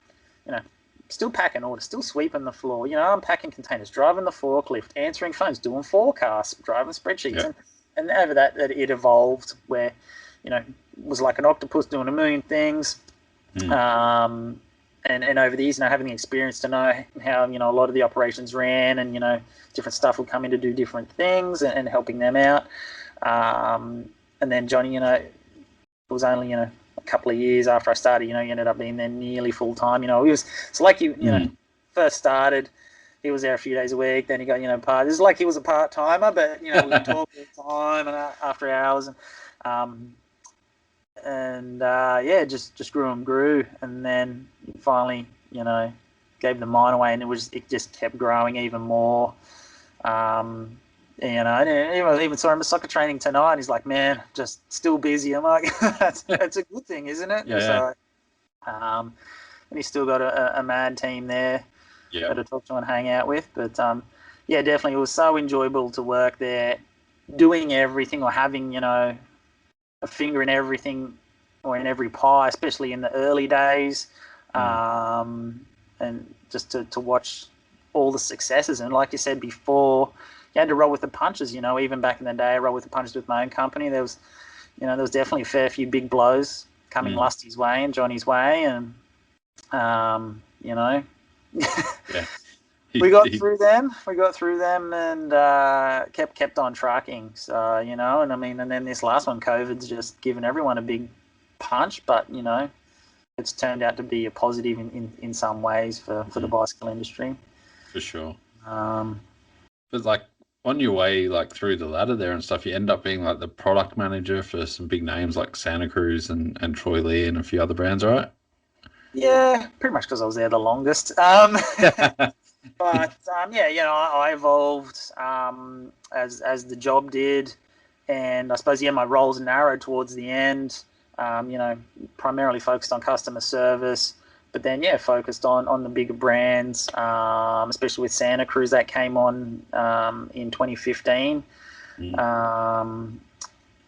S2: still packing orders, still sweeping the floor, unpacking containers, driving the forklift, answering phones, doing forecasts, driving spreadsheets. Yeah. And over that it evolved where, it was like an octopus doing a million things. And over the years, having the experience to know how, a lot of the operations ran and, different stuff would come in to do different things and helping them out. And then Johnny, it was only, a couple of years after I started, he ended up being there nearly full time. It's like first started, he was there a few days a week. Then he got, part. It's like he was a part timer, but we would talk all the time and after hours, just grew and grew, and then finally, gave the mine away, and it just kept growing even more. I even saw him at soccer training tonight. He's like, man, just still busy. I'm like, that's a good thing, isn't it?
S1: Yeah.
S2: So, and he's still got a mad team there to talk to and hang out with. But, definitely it was so enjoyable to work there, doing everything or having, a finger in everything or in every pie, especially in the early days. And just to watch all the successes. And like you said before, you had to roll with the punches, even back in the day, I rolled with the punches with my own company. There was definitely a fair few big blows coming Lusty's way and Johnny's way. And, we got through them. And kept on tracking. So, and then this last one, COVID's just given everyone a big punch, but, it's turned out to be a positive in some ways for the bicycle industry.
S1: For sure. But like on your way, like through the ladder there and stuff, you end up being like the product manager for some big names like Santa Cruz and Troy Lee and a few other brands, right?
S2: Yeah, pretty much because I was there the longest. But I evolved as the job did, and I suppose my roles narrowed towards the end. Primarily focused on customer service. But then, focused on the bigger brands, especially with Santa Cruz that came on in 2015,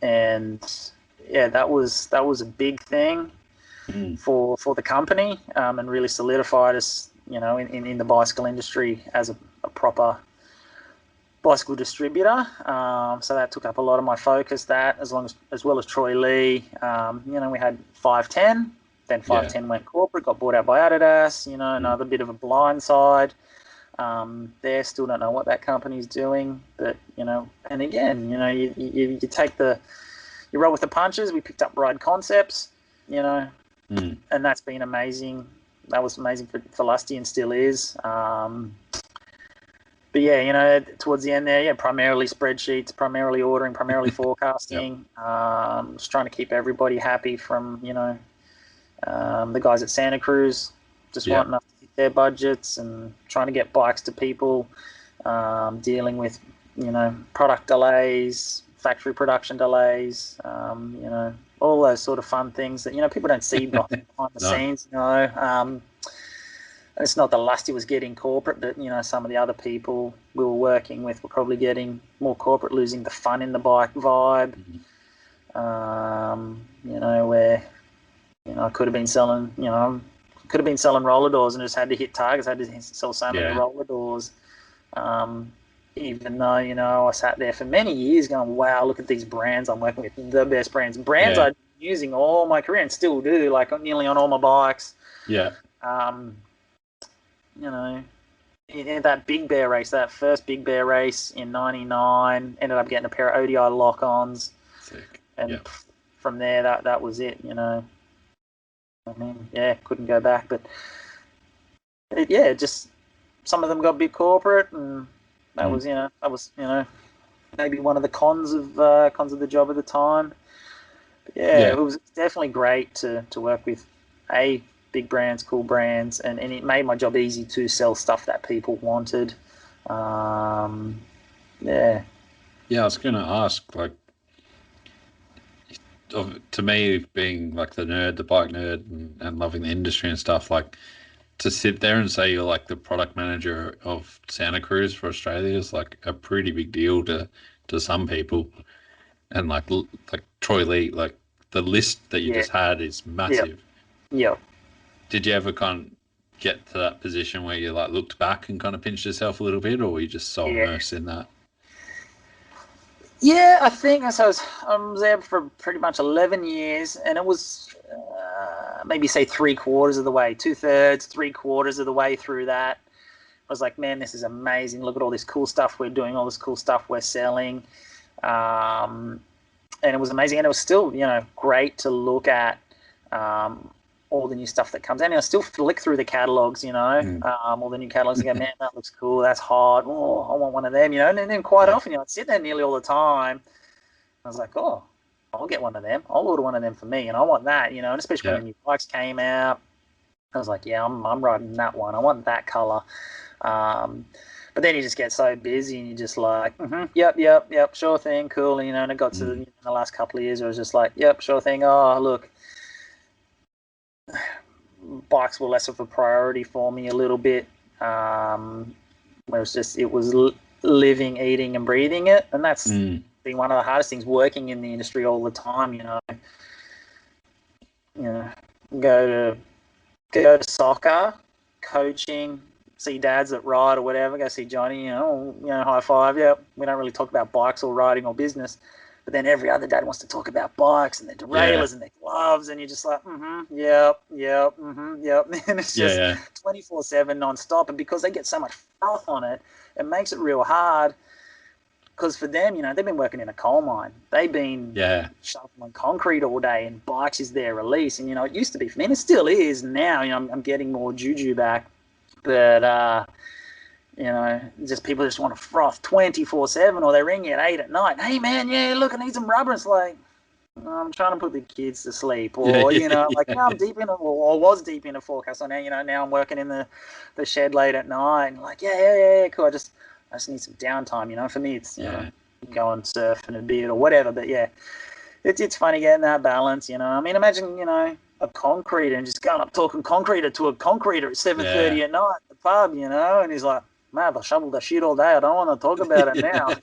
S2: that was a big thing for the company, and really solidified us, in the bicycle industry as a proper bicycle distributor. So that took up a lot of my focus. That as well as Troy Lee, we had 510. Then 510 went corporate, got bought out by Adidas, another bit of a blind side. They still don't know what that company's doing. But, and again, you take you roll with the punches. We picked up Ride Concepts, and that's been amazing. That was amazing for Lusty and still is. But towards the end there, primarily spreadsheets, primarily ordering, primarily forecasting, just trying to keep everybody happy from, the guys at Santa Cruz just wanting us to hit their budgets and trying to get bikes to people, dealing with, product delays, factory production delays, all those sort of fun things that, people don't see behind the scenes, it's not that Lusty was getting corporate, but, some of the other people we were working with were probably getting more corporate, losing the fun in the bike vibe, where, I could have been selling, roller doors and just had to hit targets. I had to sell so many roller doors. Even though, I sat there for many years going, wow, look at these brands I'm working with, the best brands. Brands I've been using all my career and still do, like nearly on all my bikes.
S1: Yeah.
S2: you know, in that Big Bear race, that first Big Bear race in '99, ended up getting a pair of ODI lock-ons,
S1: Sick.
S2: and
S1: Yeah.
S2: from there, that was it. You know, I mean, yeah, couldn't go back. But just some of them got a bit corporate, and that was maybe one of the cons of the job at the time. But yeah, it was definitely great to work with big brands, cool brands, and it made my job easy to sell stuff that people wanted. Yeah.
S1: Yeah, I was going to ask, like, to me, being like the nerd, the bike nerd, and loving the industry and stuff, like, to sit there and say you're like the product manager of Santa Cruz for Australia is like a pretty big deal to some people. And like Troy Lee, like the list that you
S2: Yeah.
S1: just had is
S2: Yep.
S1: massive.
S2: Yep.
S1: Did you ever kind of get to that position where you like looked back and kind of pinched yourself a little bit, or were you just so
S2: Yeah.
S1: immersed in that?
S2: Yeah, I think so. I was there for pretty much 11 years, and it was maybe say 3/4 of the way, 2/3, 3/4 of the way through that. I was like, man, this is amazing. Look at all this cool stuff we're doing, all this cool stuff we're selling. And it was amazing. And it was still, great to look at all the new stuff that comes out. And I still flick through the catalogs, all the new catalogs and go, man, that looks cool. That's hot. Oh, I want one of them, And then quite often, I'd sit there nearly all the time. I was like, oh, I'll get one of them. I'll order one of them for me. And I want that, and especially when the new bikes came out. I was like, yeah, I'm riding that one. I want that color. But then you just get so busy and you're just like, yep, sure thing, cool. And it got to the last couple of years, it was just like, yep, sure thing. Oh, look, bikes were less of a priority for me a little bit. It was living, eating, and breathing it, and that's been one of the hardest things working in the industry all the time. Go to soccer, coaching, see dads that ride or whatever, go see Johnny, high five. Yeah, we don't really talk about bikes or riding or business, but then every other dad wants to talk about bikes and their derailleurs and their gloves, and you're just like, yep. And it's just 24/7 non-stop. And because they get so much froth on it, it makes it real hard. Because for them, they've been working in a coal mine. They've been shoveling concrete all day, and bikes is their release. And, it used to be for me, and it still is now. I'm getting more juju back. But, just people just want to froth 24/7, or they ring you at 8 at night. Hey, man, look, I need some rubber. It's like, I'm trying to put the kids to sleep. Or, I'm deep in it, or was deep in a forecast. So now I'm working in the shed late at night. And like, yeah, cool. I just need some downtime, For me, it's go and surf and a bit or whatever. But yeah, it's funny getting that balance. I mean, imagine a concreter and just going up talking concreter to a concreter at 7:30 at night at the pub, and he's like, man, I've shoveled the shit all day. I don't want to talk about it now.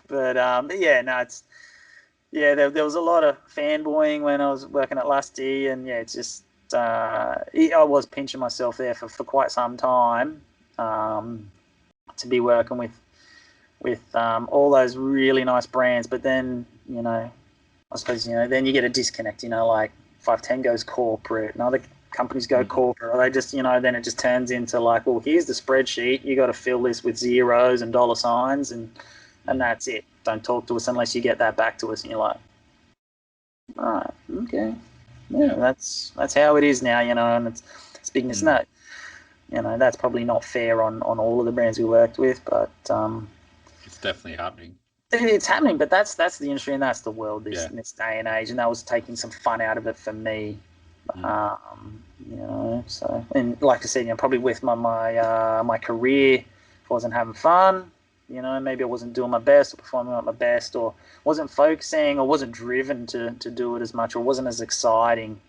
S2: But yeah, no, it's there was a lot of fanboying when I was working at Lusty, and it's just I was pinching myself there for quite some time. To be working with all those really nice brands, but then I suppose then you get a disconnect. Like 510 goes corporate, and other companies go corporate, or they just then it just turns into like, well, here's the spreadsheet. You got to fill this with zeros and dollar signs, and that's it. Don't talk to us unless you get that back to us. And you're like, all right, okay, that's how it is now. And it's bigness. No. That's probably not fair on all of the brands we worked with, but
S1: it's definitely happening.
S2: It's happening, but that's the industry and that's the world in this day and age, and that was taking some fun out of it for me. So, and like I said, probably with my career, if I wasn't having fun, maybe I wasn't doing my best or performing at my best, or wasn't focusing, or wasn't driven to do it as much, or wasn't as exciting.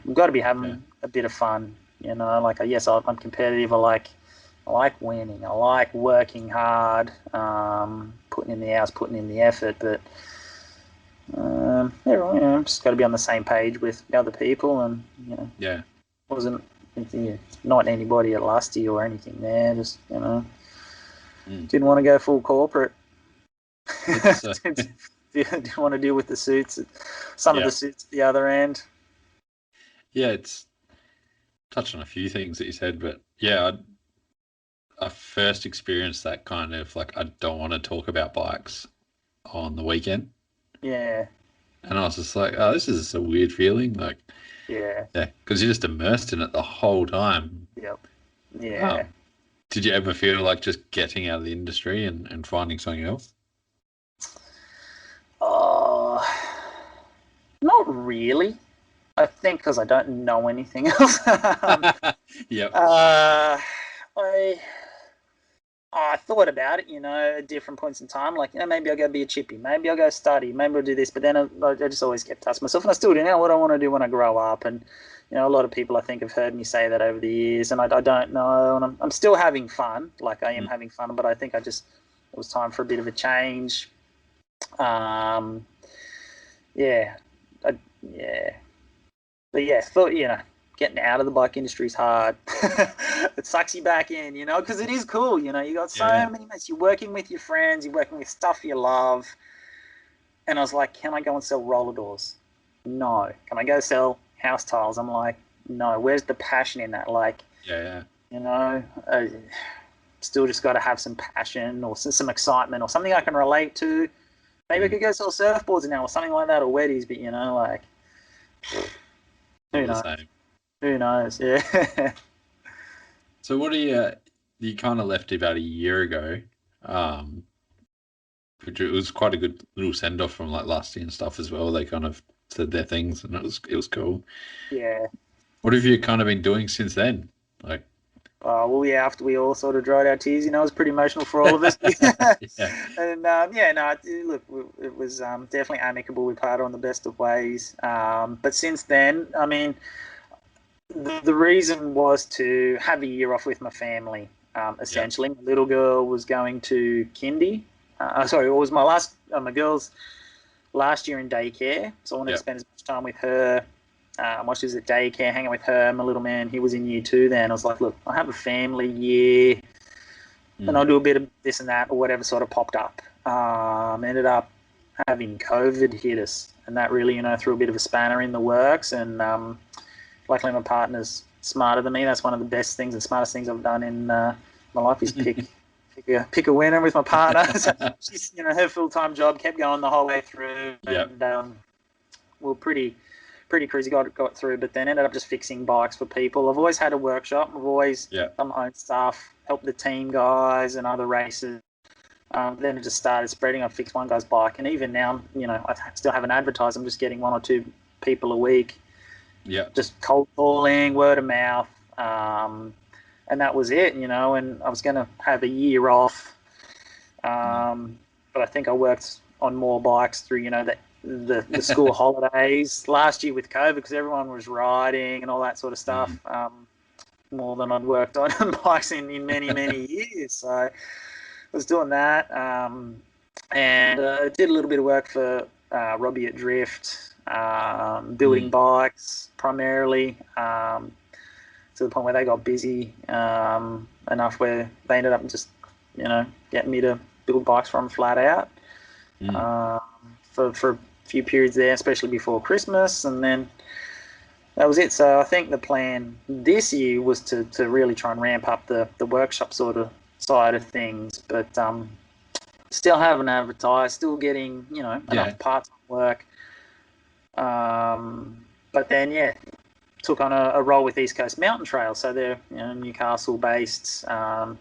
S2: We've got to be having a bit of fun, like, yes, I'm competitive. I like winning. I like working hard, putting in the hours, putting in the effort, but just got to be on the same page with the other people, and wasn't not anybody at Lusty or anything there, just didn't want to go full corporate. Didn't want to deal with the suits, some of the suits at the other end.
S1: yeah, it's touched on a few things that you said, but yeah, I first experienced that kind of like I don't want to talk about bikes on the weekend,
S2: Yeah,
S1: and I was just like, oh, this is a weird feeling, like
S2: yeah,
S1: yeah, because you're just immersed in it the whole time.
S2: yep, yeah.
S1: Um, did you ever feel like just getting out of the industry and finding something else?
S2: Oh, not really. I think because I don't know anything else.
S1: Yep.
S2: uh, I I thought about it, at different points in time. Like, maybe I'll go be a chippy. Maybe I'll go study. Maybe I'll do this. But then I just always kept to myself. And I still do now what I want to do when I grow up. And, a lot of people I think have heard me say that over the years. And I don't know. And I'm still having fun. Like, I am having fun. But I think it was time for a bit of a change. Yeah. Yeah. But yeah, thought, getting out of the bike industry is hard. It sucks you back in, because it is cool. You got so
S1: Yeah.
S2: many mates. You're working with your friends. You're working with stuff you love. And I was like, can I go and sell roller doors? No. Can I go sell house tiles? I'm like, no. Where's the passion in that? Like,
S1: Yeah.
S2: still just got to have some passion or some excitement or something I can relate to. Maybe I could go sell surfboards now or something like that or weddies, but like, who
S1: All the
S2: knows?
S1: same.
S2: Who knows? Yeah.
S1: So what are you kind of left about a year ago? Um, which it was quite a good little send off from like Lusty and stuff as well. They kind of said their things and it was cool.
S2: Yeah.
S1: What have you kind of been doing since then? Like,
S2: Well, yeah, after we all sort of dried our tears, it was pretty emotional for all of us.
S1: yeah,
S2: And yeah, no, look, it was definitely amicable. We parted on the best of ways. But since then, I mean, the reason was to have a year off with my family.
S1: yeah,
S2: Essentially, my little girl was going to kindy. Sorry, it was my girl's last year in daycare, so I wanted to
S1: yeah.
S2: spend as much time with her. While she was at daycare, hanging with her. My little man, he was in year 2 then. I was like, look, I have a family year, and I'll do a bit of this and that or whatever sort of popped up. Ended up having COVID hit us, and that really, threw a bit of a spanner in the works. And luckily, my partner's smarter than me. That's one of the best things and smartest things I've done in my life is pick a winner with my partner. So she's, her full-time job kept going the whole way through,
S1: Yeah.
S2: and we're pretty crazy, got through, but then ended up just fixing bikes for people. I've always had a workshop. I've always
S1: Yeah.
S2: done my own stuff, helped the team guys and other races. Then it just started spreading. I fixed one guy's bike, and even now, I still haven't advertised. I'm just getting 1 or 2 people a week,
S1: Yeah.
S2: just cold calling, word of mouth, and that was it. And I was going to have a year off, but I think I worked on more bikes through, the school holidays last year with COVID because everyone was riding and all that sort of stuff, more than I'd worked on bikes in many years. So I was doing that, and did a little bit of work for Robbie at Drift, building bikes primarily, to the point where they got busy enough where they ended up just, getting me to build bikes from flat out. For a few periods there, especially before Christmas, and then that was it. So I think the plan this year was to really try and ramp up the workshop sort of side of things, but still haven't advertised, still getting enough part-time work. But then took on a role with East Coast Mountain Trail. So they're Newcastle-based,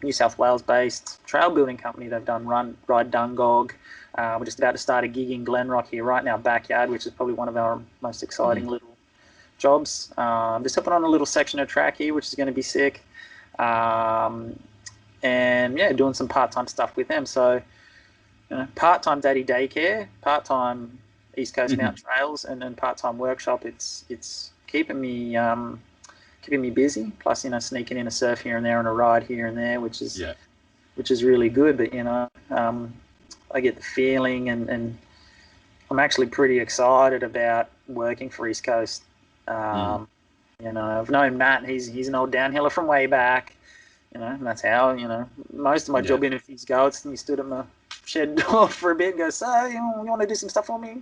S2: New South Wales-based trail building company. They've done Ride Dungog. We're just about to start a gig in Glenrock here right in our backyard, which is probably one of our most exciting little jobs. Just helping on a little section of track here, which is going to be sick. And doing some part-time stuff with them. So, part-time daddy daycare, part-time East Coast Mountain Trails, and then part-time workshop. It's keeping me busy. Plus, sneaking in a surf here and there and a ride here and there, which is really good. But I get the feeling, and I'm actually pretty excited about working for East Coast. I've known Matt. He's an old downhiller from way back. And that's how most of my job interviews go. It's he stood at my shed door for a bit and goes, so you want to do some stuff for me?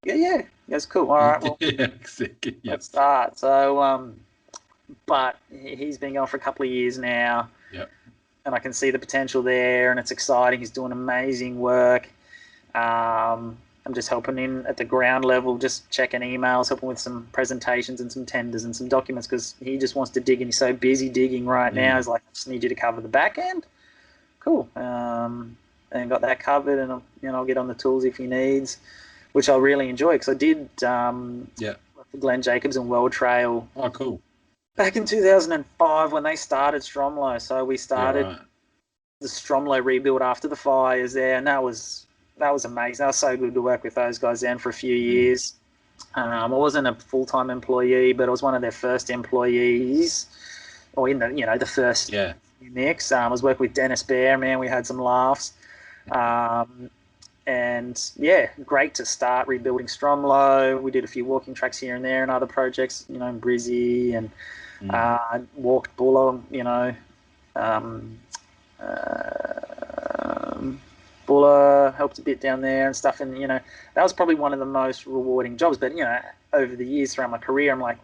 S2: Yeah, that's cool. All right, well,
S1: Yeah, sick. Yep.
S2: let's start. So, but he's been going for a couple of years now,
S1: Yep.
S2: and I can see the potential there, and it's exciting. He's doing amazing work. I'm just helping in at the ground level, just checking emails, helping with some presentations and some tenders and some documents because he just wants to dig and he's so busy digging right now. He's like, I just need you to cover the back end. Cool. And got that covered, and I'll get on the tools if he needs, which I really enjoy because I did
S1: Yeah.
S2: for Glenn Jacobs and World Trail
S1: Oh, cool.
S2: back in 2005 when they started Stromlow. So we
S1: Yeah,
S2: started
S1: right.
S2: the Stromlow rebuild after the fires there, and that was amazing. That was so good to work with those guys then for a few years. I wasn't a full-time employee, but I was one of their first employees, or in the first mix. I was working with Dennis Bear, man. We had some laughs. And yeah, great to start rebuilding Stromlow. We did a few walking tracks here and there and other projects, in Brizzy, and walked Buller, Buller helped a bit down there and stuff, and that was probably one of the most rewarding jobs. But over the years throughout my career, I'm like,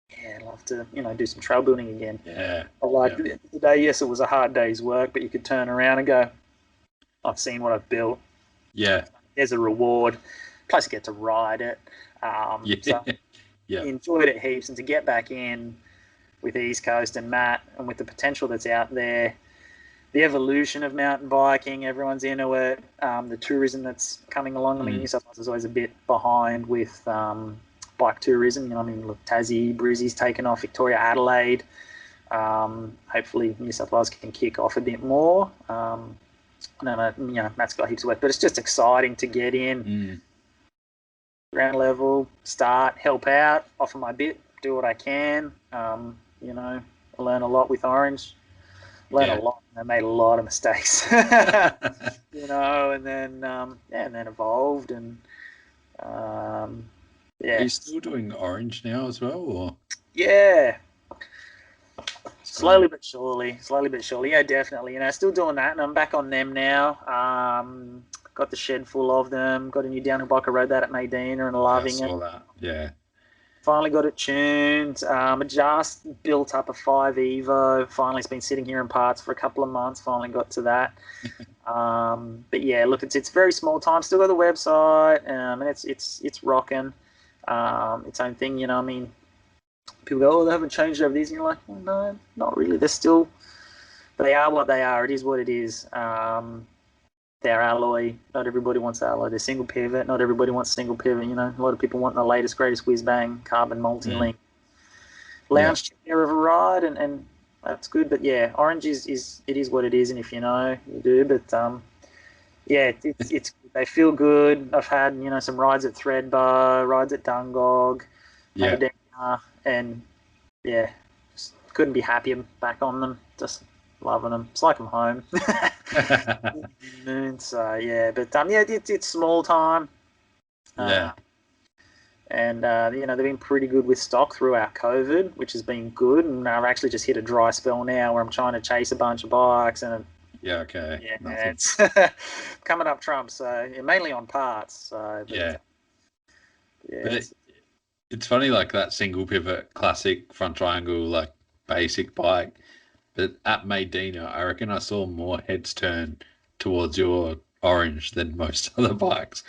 S2: yeah, I'd love to do some trail building again.
S1: Yeah.
S2: I like the day. Yes, it was a hard day's work, but you could turn around and go, I've seen what I've built.
S1: Yeah.
S2: There's a reward. Plus, you get to ride it. So enjoyed it heaps, and to get back in with East Coast and Matt, and with the potential that's out there, the evolution of mountain biking, everyone's into it. The tourism that's coming along. I mean, New South Wales is always a bit behind with bike tourism. Look, Tassie, Brizzy's taken off, Victoria, Adelaide. Hopefully, New South Wales can kick off a bit more. Matt's got heaps of work, but it's just exciting to get in, ground level, start, help out, offer my bit, do what I can. I learn a lot with Orange. Learn a lot. I made a lot of mistakes, and then evolved, and
S1: Are you still doing Orange now as well, or?
S2: Yeah. Slowly but surely. Yeah, definitely. Still doing that, and I'm back on them now. Got the shed full of them. Got a new downhill bike. I rode that at Medina and loving it.
S1: I saw that. Yeah.
S2: Finally got it tuned. I just built up a 5 Evo. Finally, it's been sitting here in parts for a couple of months. Finally got to that. But yeah, look, it's very small time. Still got the website, and it's rocking. Its own thing, people go, oh, they haven't changed over these, and you're like, well, no, not really. They are what they are. It is what it is. They're alloy. Not everybody wants alloy. They're single pivot. Not everybody wants single pivot. A lot of people want the latest, greatest whiz bang carbon multi-link lounge chair of a ride, and that's good. But yeah, Orange is what it is, and if you do. But yeah, it's they feel good. I've had some rides at Threadbow, rides at Dungog, and yeah, just couldn't be happier back on them. Just loving them. It's like I'm home. So yeah, but it's small time. And they've been pretty good with stock throughout COVID, which has been good. And I've actually just hit a dry spell now where I'm trying to chase a bunch of bikes, and it's coming up trumps. So mainly on parts. So
S1: but it's funny, like that single pivot classic front triangle, like basic bike. But at Medina, I reckon I saw more heads turn towards your Orange than most other bikes.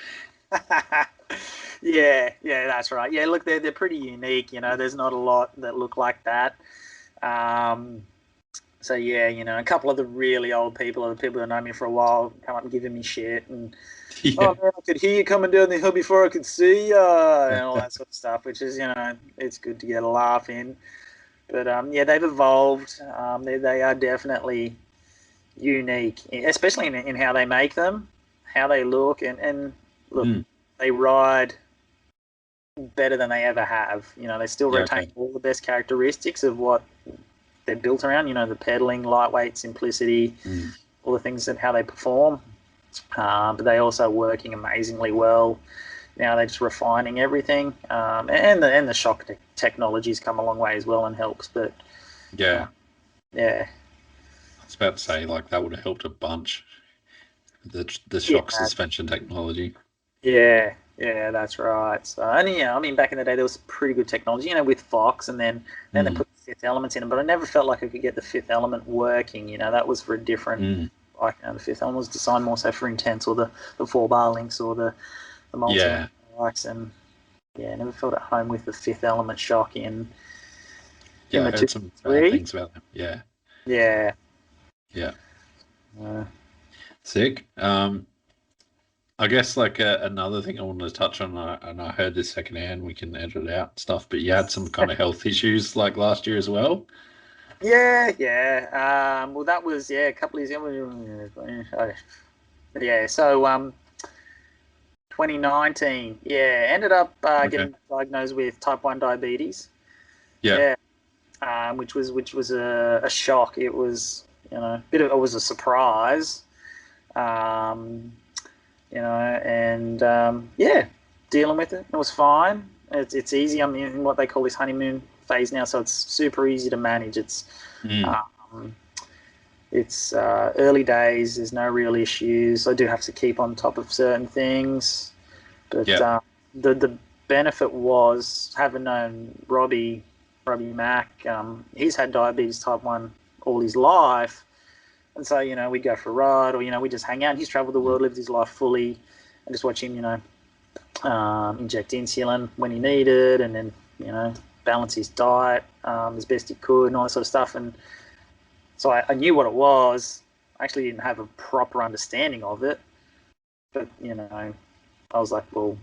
S2: Yeah, that's right. Yeah, look, they're pretty unique. There's not a lot that look like that. So yeah, a couple of the really old people, or the people who know me for a while, come up and giving me shit, and oh man, I could hear you coming down the hill before I could see you, and all that sort of stuff. Which is, it's good to get a laugh in. But they've evolved. They are definitely unique, especially in how they make them, how they look, and look, they ride better than they ever have. They still retain all the best characteristics of what they're built around. The pedaling, lightweight, simplicity, all the things and how they perform. But they also working amazingly well. Now they're just refining everything, and the shock technology's come a long way as well and helps. But
S1: yeah.
S2: I
S1: was about to say, like, that would have helped a bunch. The shock suspension technology.
S2: Yeah, Yeah, that's right. So, and yeah, I mean, back in the day, there was pretty good technology, with Fox, and then they
S1: Mm,
S2: put the fifth element in it. But I never felt like I could get the fifth element working. That was for a different.
S1: mm.
S2: Like, the fifth element was designed more so for intense, or the four bar links, or the multi
S1: Yeah,
S2: likes, and yeah, I never felt at home with the fifth element shock in
S1: yeah, I
S2: the two
S1: heard some bad
S2: three.
S1: things about them. Yeah,
S2: Yeah.
S1: yeah,
S2: Uh,
S1: sick. I guess like another thing I wanted to touch on, and I heard this secondhand. We can edit it out and stuff, but you had some kind of health issues like last year as well.
S2: yeah, yeah. Well, that was a couple of years ago. Yeah. So 2019. Yeah, ended up
S1: Okay.
S2: getting diagnosed with type 1 diabetes.
S1: Yeah.
S2: Yeah, which was a shock. It was it was a surprise. Um, and yeah, dealing with it. It was fine. It's easy. I'm in what they call this honeymoon phase now, so it's super easy to manage.
S1: Mm.
S2: Um, it's early days. There's no real issues. I do have to keep on top of certain things, but
S1: Yeah.
S2: the benefit was having known Robbie Mack. He's had diabetes type 1 all his life, and so we'd go for a ride, or we just hang out. He's travelled the
S1: Mm.
S2: world, lived his life fully, and just watch him inject insulin when he needed, and then balance his diet as best he could, and all that sort of stuff. And so I knew what it was. I actually didn't have a proper understanding of it, but I was like, well,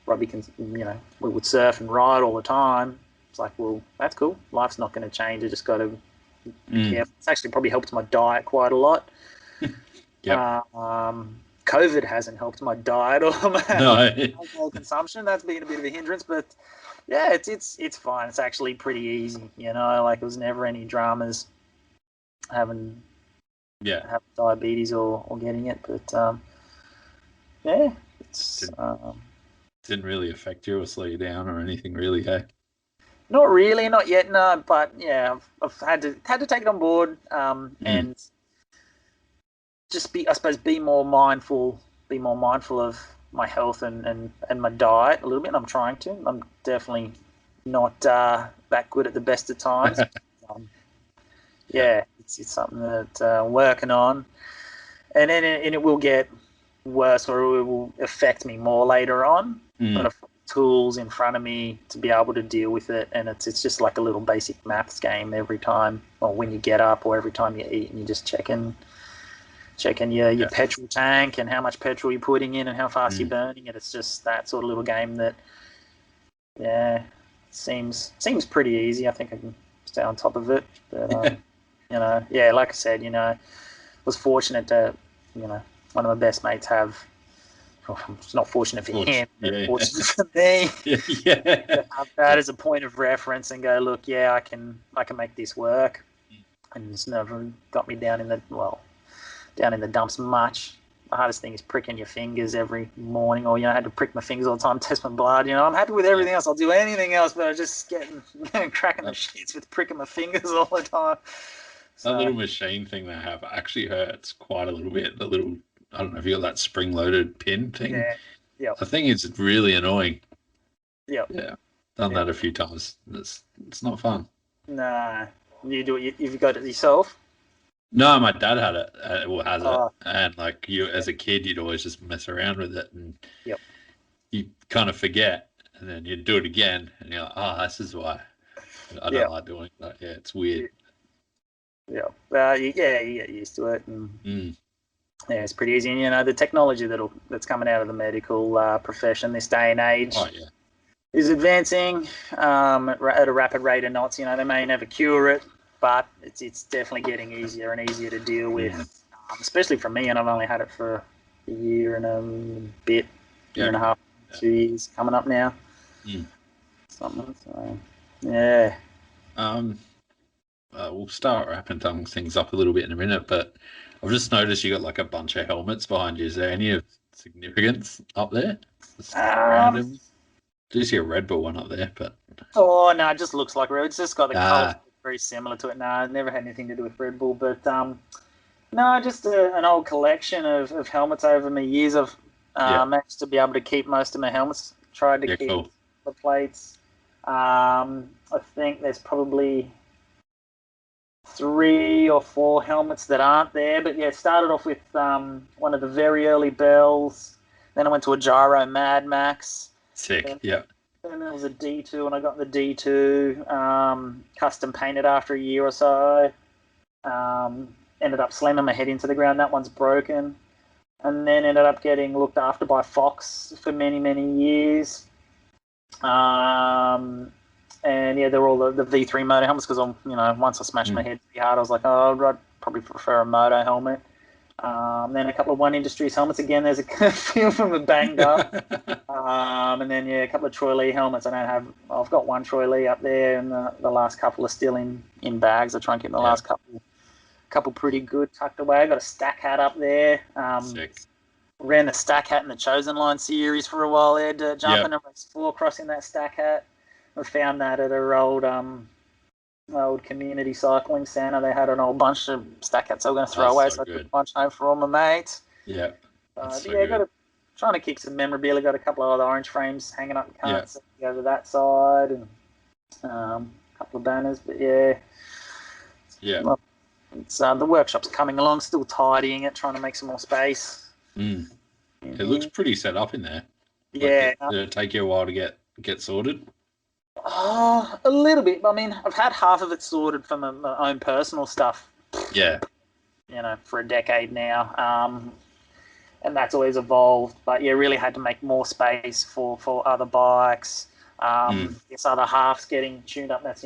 S2: Robbie can, we would surf and ride all the time. It's like, well, that's cool. Life's not going to change. I just got to be
S1: Mm.
S2: careful. It's actually probably helped my diet quite a lot.
S1: Yep.
S2: COVID hasn't helped my diet or my
S1: No.
S2: alcohol consumption. That's been a bit of a hindrance, but yeah, it's fine. It's actually pretty easy. Like there was never any dramas having
S1: Yeah.
S2: diabetes or getting it, but yeah, it's
S1: Didn't really affect you or slow you down or anything really, hey?
S2: not really, not yet, no. But yeah, I've had to take it on board,
S1: Mm.
S2: and just I suppose, be more mindful of my health and my diet a little bit. And I'm trying to. I'm definitely not that good at the best of times. Um,
S1: Yeah.
S2: yeah, it's something that I'm working on, and then it will get worse, or it will affect me more later on. But
S1: Mm.
S2: I've got tools in front of me to be able to deal with it, and it's just like a little basic maths game every time, or when you get up, or every time you eat, and you just checking your
S1: Yeah.
S2: petrol tank and how much petrol you're putting in and how fast you're
S1: Mm.
S2: burning it. It's just that sort of little game that, yeah, seems pretty easy. I think I can stay on top of it. But yeah, like I said, was fortunate to, one of my best mates have. Well, it's not fortunate for him, but
S1: Yeah.
S2: fortunate for me.
S1: Yeah. Yeah.
S2: To have that as a point of reference and go, look, yeah, I can make this work, and it's never got me down in the dumps much. The hardest thing is pricking your fingers every morning, or I had to prick my fingers all the time, test my blood. I'm happy with everything else. I'll do anything else, but I just getting cracking the shits with pricking my fingers all the time.
S1: That
S2: So
S1: little machine thing they have actually hurts quite a little bit. The little, I don't know if you got that spring-loaded pin thing.
S2: yeah, yep,
S1: The thing is really annoying.
S2: yep,
S1: Yeah, done
S2: yep.
S1: that a few times. It's not fun.
S2: Nah, you do it. You've got it yourself.
S1: No, my dad had it, or has it,
S2: Oh,
S1: and like you, as a kid, you'd always just mess around with it, and
S2: yep,
S1: you kind of forget, and then you do it again, and you're like, oh, this is why I don't
S2: yep,
S1: like doing that. Yeah, it's weird.
S2: yep. You get used to it, and
S1: Mm.
S2: yeah, it's pretty easy. And the technology that's coming out of the medical profession this day and age
S1: Oh yeah,
S2: is advancing at a rapid rate of knots. They may never cure it, but it's definitely getting easier and easier to deal with, especially for me. And I've only had it for a year and a bit, year and a half,
S1: yeah.
S2: 2 years coming up now.
S1: Mm.
S2: Something. So, yeah.
S1: Um, we'll start wrapping things up a little bit in a minute, but I've just noticed you got like a bunch of helmets behind you. Is there any of significance up there? Just
S2: Um.
S1: random. Do you see a Red Bull one up there? But
S2: Oh no, it just looks like Red. It's just got the colours
S1: ah,
S2: very similar to it. No, it never had anything to do with Red Bull, but no, just an old collection of helmets over my years. Managed to be able to keep most of my helmets. Tried to keep
S1: cool.
S2: the plates. I think there's probably 3 or 4 helmets that aren't there. But yeah, started off with one of the very early Bells. Then I went to a Gyro Mad Max.
S1: Sick.
S2: Then there was a D2, and I got the D2 custom painted after a year or so. Ended up slamming my head into the ground. That one's broken. And then ended up getting looked after by Fox for many, many years. And yeah, they're all the V3 moto helmets because once I smashed my head pretty hard, I was like, oh, I'd probably prefer a moto helmet. Then a couple of One Industries helmets. Again, there's a few of them are banged up. And then a couple of Troy Lee helmets. I've got one Troy Lee up there, and the last couple are still in bags. I try and keep the last couple pretty good tucked away. I got a Stack hat up there.
S1: Sick.
S2: Ran the Stack hat in the Chosen Line series for a while there, jumping and race 4 crossing that Stack hat. I found that at our old community cycling centre. They had an old bunch of Stack hats I was going to throw away, so I took a bunch home for all my mates.
S1: Yeah.
S2: Trying to keep some memorabilia. Got a couple of other orange frames hanging up. Can't see over that side, and a couple of banners. But it's the workshop's coming along, still tidying it, trying to make some more space.
S1: It looks pretty set up in there.
S2: Yeah.
S1: Did it take you a while to get sorted?
S2: Oh, a little bit. I mean, I've had half of it sorted for my own personal stuff.
S1: Yeah.
S2: For a decade now. And that's always evolved. But yeah, really had to make more space for other bikes. This other half's getting tuned up. That's,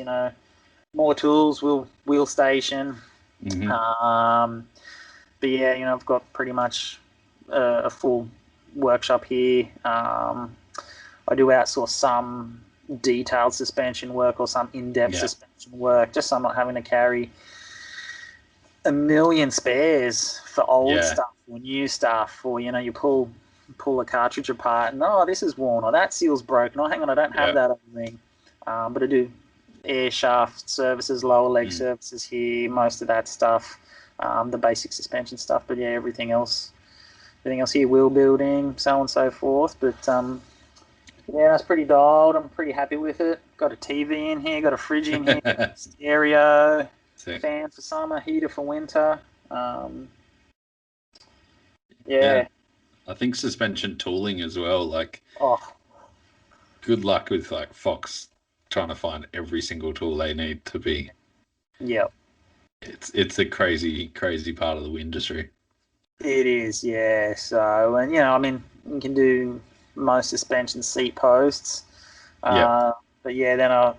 S2: more tools, wheel station. But yeah, I've got pretty much a full workshop here. I do outsource some detailed suspension work or some in-depth suspension work, just so I'm not having to carry a million spares for old stuff or new stuff, or you pull a cartridge apart and this is worn or that seal's broken. Hang on, I don't have that other thing. But I do air shaft services, lower leg services here, most of that stuff, the basic suspension stuff. But yeah, everything else here, wheel building, so on and so forth. But yeah, that's pretty dialed. I'm pretty happy with it. Got a TV in here, got a fridge in here, stereo, fan for summer, heater for winter.
S1: I think suspension tooling as well. Good luck with Fox trying to find every single tool they need to be.
S2: Yep.
S1: It's a crazy part of the industry.
S2: It is, yeah. So, and you can do most suspension seat posts. But yeah, then I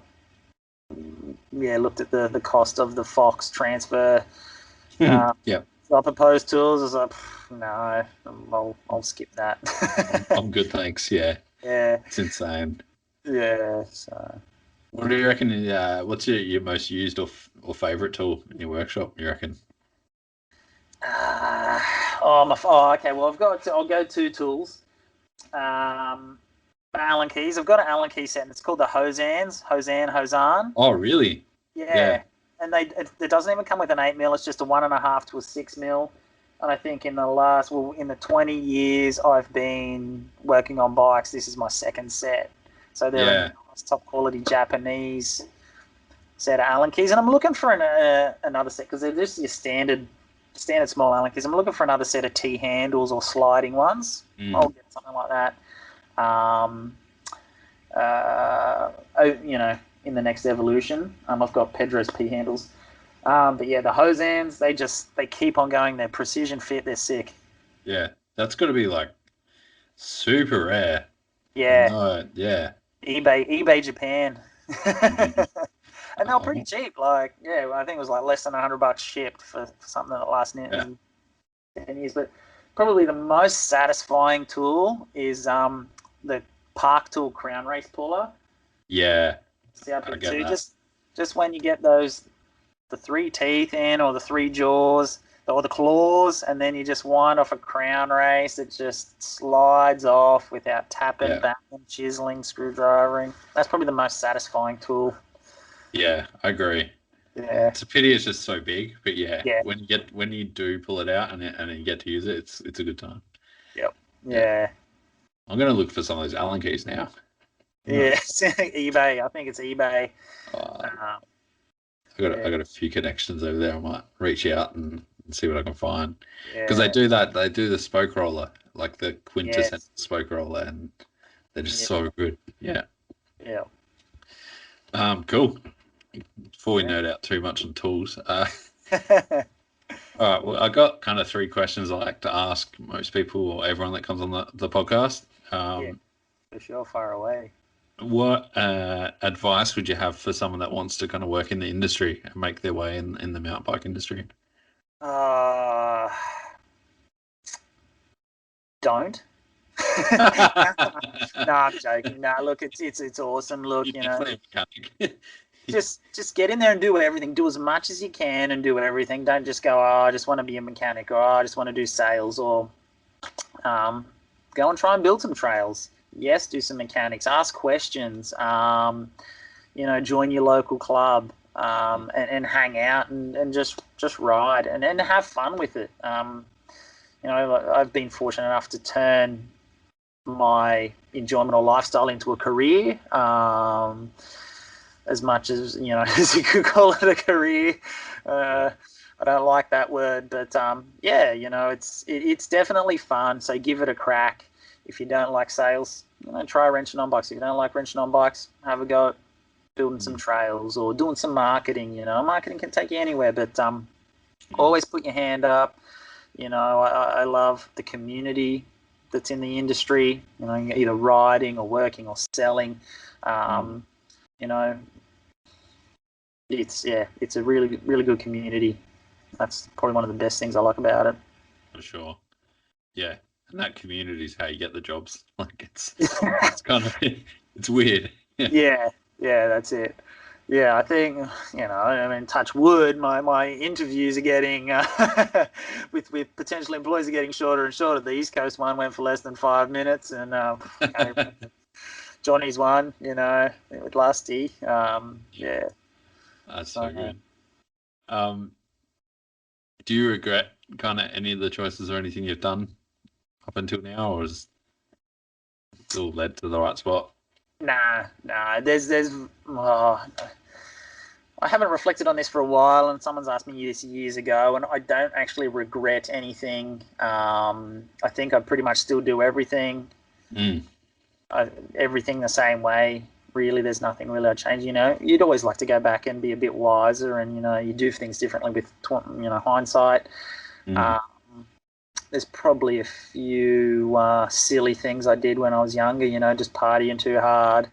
S2: looked at the cost of the Fox transfer. Upper post tools. I was like, no, I'll skip that.
S1: I'm good, thanks. Yeah. It's insane.
S2: Yeah. So,
S1: what do you reckon? What's your most used or favorite tool in your workshop? You reckon?
S2: Okay. Well, I'll go 2 tools. Allen keys. I've got an Allen key set, and it's called the Hosan.
S1: Oh, really?
S2: Yeah. And it doesn't even come with an 8mm. It's just a 1.5 to a 6mm. And I think in the 20 years I've been working on bikes, this is my second set. So they're a nice, top quality Japanese set of Allen keys. And I'm looking for another set because they're just your standard small Allen keys. I'm looking for another set of T handles or sliding ones. I'll get something like that. In the next evolution. I've got Pedro's P handles. But yeah, the Hosans, they keep on going. They're precision fit. They're sick.
S1: Yeah, that's got to be super rare.
S2: Yeah.
S1: No, yeah.
S2: eBay Japan. And they were pretty cheap. I think it was less than $100 shipped for something that lasted 10 years. But probably the most satisfying tool is the Park Tool Crown Race Puller.
S1: Yeah.
S2: Just when you get the 3 teeth in, or the 3 jaws, or the claws, and then you just wind off a crown race, it just slides off without tapping, banging, chiseling, screwdrivering. That's probably the most satisfying tool.
S1: Yeah, I agree.
S2: Yeah.
S1: It's a pity it's just so big, but when you do pull it out and you get to use it, it's a good time.
S2: Yep. Yeah.
S1: I'm going to look for some of those Allen keys now.
S2: Yes, eBay. I think it's eBay.
S1: I
S2: Yeah.
S1: got a few connections over there. I might reach out and see what I can find, because they
S2: Yeah.
S1: do that. They do the spoke roller, like the quintessential
S2: Yes.
S1: spoke roller, and they're just
S2: Yeah.
S1: so good. Yeah.
S2: Yeah.
S1: Cool. Before we
S2: Yeah.
S1: nerd out too much on tools, all right. Well, I got kind of three questions I like to ask most people or everyone that comes on the podcast.
S2: Yeah. For sure. Far away.
S1: What advice would you have for someone that wants to kind of work in the industry and make their way in the mountain bike industry?
S2: Uh, don't. No, I'm joking. No, look, it's awesome. Look,
S1: You're definitely a mechanic.
S2: just get in there and do everything. Do as much as you can and do everything. Don't just go, oh, I just want to be a mechanic, or oh, I just want to do sales, or go and try and build some trails. Yes, do some mechanics. Ask questions. Join your local club, and hang out and just ride and have fun with it. I've been fortunate enough to turn my enjoyment or lifestyle into a career. As much as as you could call it a career. I don't like that word, but it's definitely fun. So give it a crack. If you don't like sales, try wrenching on bikes. If you don't like wrenching on bikes, have a go at building some trails or doing some marketing. Marketing can take you anywhere, but always put your hand up. I love the community that's in the industry. Either riding or working or selling. It's a really, really good community. That's probably one of the best things I like about it.
S1: For sure. Yeah. And that community is how you get the jobs. Like it's kind of, it's weird.
S2: Yeah, that's it. Yeah, I think, touch wood, my interviews are getting, with potential employees are getting shorter and shorter. The East Coast one went for less than 5 minutes, and Johnny's one, with Lusty. Yeah.
S1: That's so good. Do you regret kind of any of the choices or anything you've done up until now, or is it still led to the right spot?
S2: Nah. I haven't reflected on this for a while, and someone's asked me this years ago, and I don't actually regret anything. I think I pretty much still do everything. Everything the same way. Really, there's nothing really I change. You'd always like to go back and be a bit wiser, and you do things differently with hindsight. There's probably a few silly things I did when I was younger. Just partying too hard.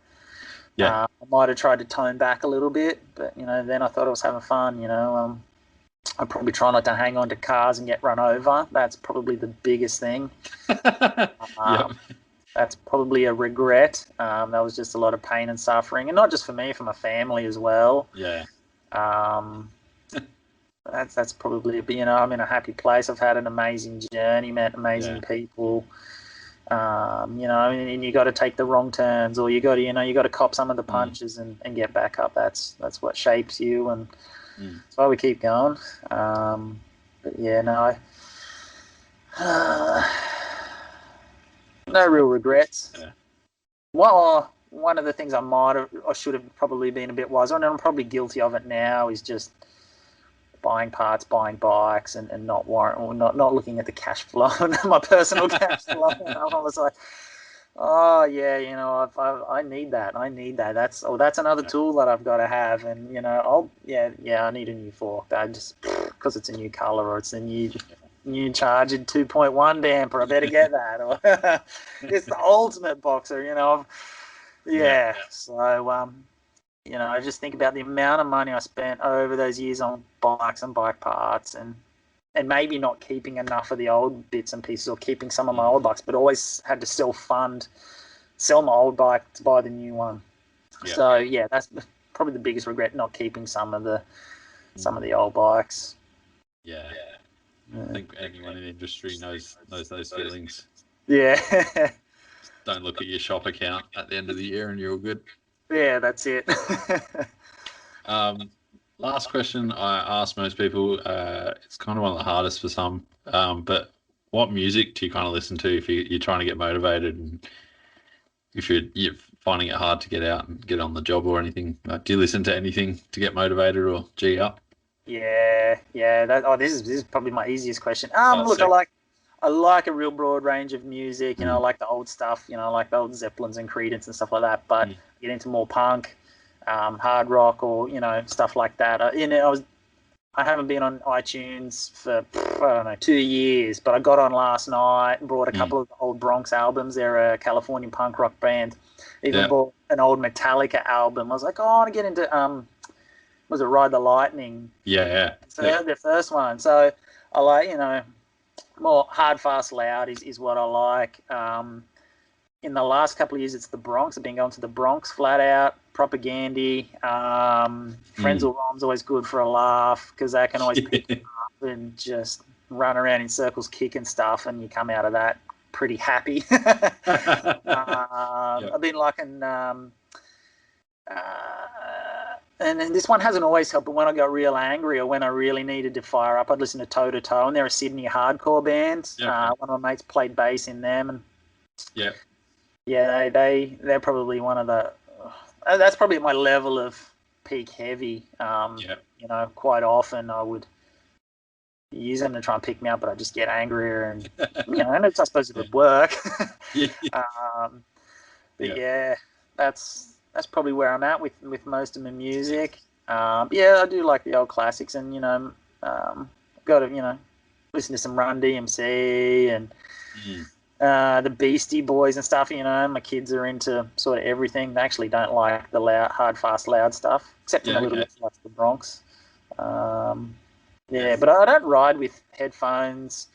S1: Yeah.
S2: I might have tried to tone back a little bit, but then I thought I was having fun. I probably try not to hang on to cars and get run over. That's probably the biggest thing.
S1: Yep.
S2: That's probably a regret. That was just a lot of pain and suffering, and not just for me, for my family as well.
S1: Yeah.
S2: That's probably, I'm in a happy place. I've had an amazing journey, met amazing people. And you got to take the wrong turns, or you got to cop some of the punches and get back up. That's what shapes you, and that's why we keep going. But yeah, no, no real regrets.
S1: Yeah.
S2: Well, one of the things I should have probably been a bit wiser, and I'm probably guilty of it now, is just buying parts, buying bikes, and not looking at the cash flow and my personal cash flow. I was like, oh yeah, I need that. That's another tool that I've got to have, and I need a new fork. I just, because it's a new color or it's a new charged 2.1 damper, I better get that. Or it's the ultimate boxer, Yeah. So I just think about the amount of money I spent over those years on bikes and bike parts, and maybe not keeping enough of the old bits and pieces, or keeping some of my old bikes, but always had to sell my old bike to buy the new one. Yeah. So yeah, that's probably the biggest regret, not keeping some of the old bikes.
S1: Yeah. I think anyone in the industry knows those feelings.
S2: Yeah.
S1: Don't look at your shop account at the end of the year and you're all good.
S2: Yeah, that's it.
S1: Last question I ask most people, it's kind of one of the hardest for some, but what music do you kind of listen to if you're trying to get motivated, and if you're finding it hard to get out and get on the job or anything? Like, do you listen to anything to get motivated or G up?
S2: Yeah. This is probably my easiest question. Look,
S1: Sick.
S2: I like a real broad range of music. I like the old stuff. I like the old Zeppelins and Creedence and stuff like that. But get into more punk, hard rock, or stuff like that. I haven't been on iTunes for I don't know 2 years, but I got on last night and brought a couple of the old Bronx albums. They're a Californian punk rock band. Even bought an old Metallica album. I was like, I want to get into was it Ride the Lightning?
S1: Yeah.
S2: So the first one. So I like more hard, fast, loud is what I like. In the last couple of years, it's the Bronx. I've been going to the Bronx flat out. Propagandy. Frenzal Rhom's always good for a laugh because they can always pick you up and just run around in circles, kicking stuff, and you come out of that pretty happy. I've been liking, and then this one hasn't always helped, but when I got real angry or when I really needed to fire up, I'd listen to Toe to Toe, and they're a Sydney hardcore band. One of my mates played bass in them, and they're probably one of the. That's probably my level of peak heavy. Quite often I would use them to try and pick me up, but I just get angrier, and and I suppose it would work. That's probably where I'm at with most of my music. I do like the old classics, and got to listen to some Run DMC and the Beastie Boys and stuff. My kids are into sort of everything. They actually don't like the loud, hard, fast, loud stuff, except for a little bit like the Bronx. But I don't ride with headphones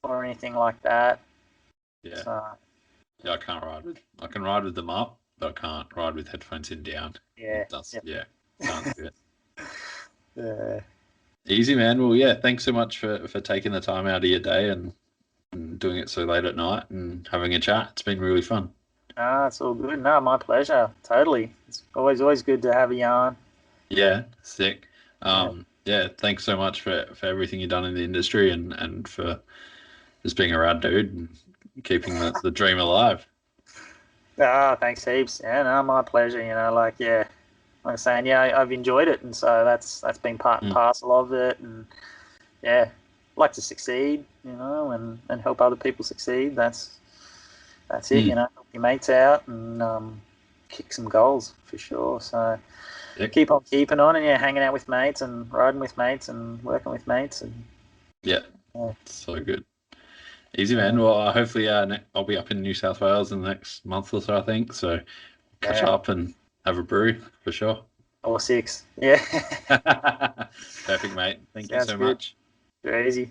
S2: or anything like that.
S1: I can't ride with. I can ride with them up, but I can't ride with headphones in down. Can't do it. Easy, man. Well, thanks so much for taking the time out of your day and doing it so late at night and having a chat. It's been really fun.
S2: It's all good. No, my pleasure. Totally. It's always good to have a yarn.
S1: Yeah, sick. Thanks so much for everything you've done in the industry and for just being a rad dude and keeping the dream alive.
S2: Thanks heaps. Yeah, no, my pleasure. Like I'm saying, I've enjoyed it, and so that's been part and parcel of it, and like to succeed, and help other people succeed. That's it. Help your mates out and kick some goals for sure. So keep on keeping on, and hanging out with mates and riding with mates and working with mates, and
S1: so good. Easy, man. Well, hopefully I'll be up in New South Wales in the next month or so, I think. So catch up and have a brew for sure.
S2: Or 6. Yeah.
S1: Perfect, mate. Thank you so much.
S2: Very easy.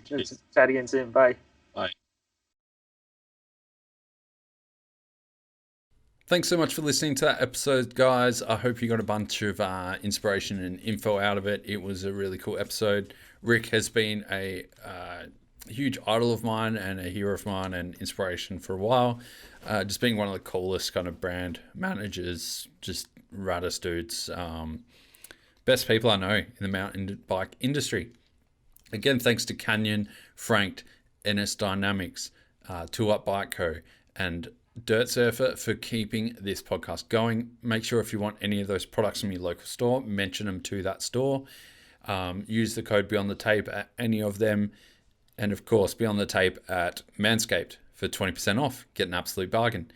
S2: Chat again soon. Bye.
S1: Bye. Thanks so much for listening to that episode, guys. I hope you got a bunch of inspiration and info out of it. It was a really cool episode. Rick has been a huge idol of mine and a hero of mine and inspiration for a while. Just being one of the coolest kind of brand managers, just raddest dudes. Best people I know in the mountain bike industry. Again, thanks to Canyon, Frank, NSDynamics, Tool Up Bike Co, and Dirt Surfer for keeping this podcast going. Make sure if you want any of those products from your local store, mention them to that store. Use the code Beyond the Tape at any of them. And of course, Beyond the Tape at Manscaped for 20% off. Get an absolute bargain.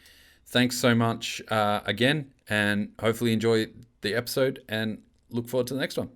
S1: Thanks so much again, and hopefully enjoy the episode and look forward to the next one.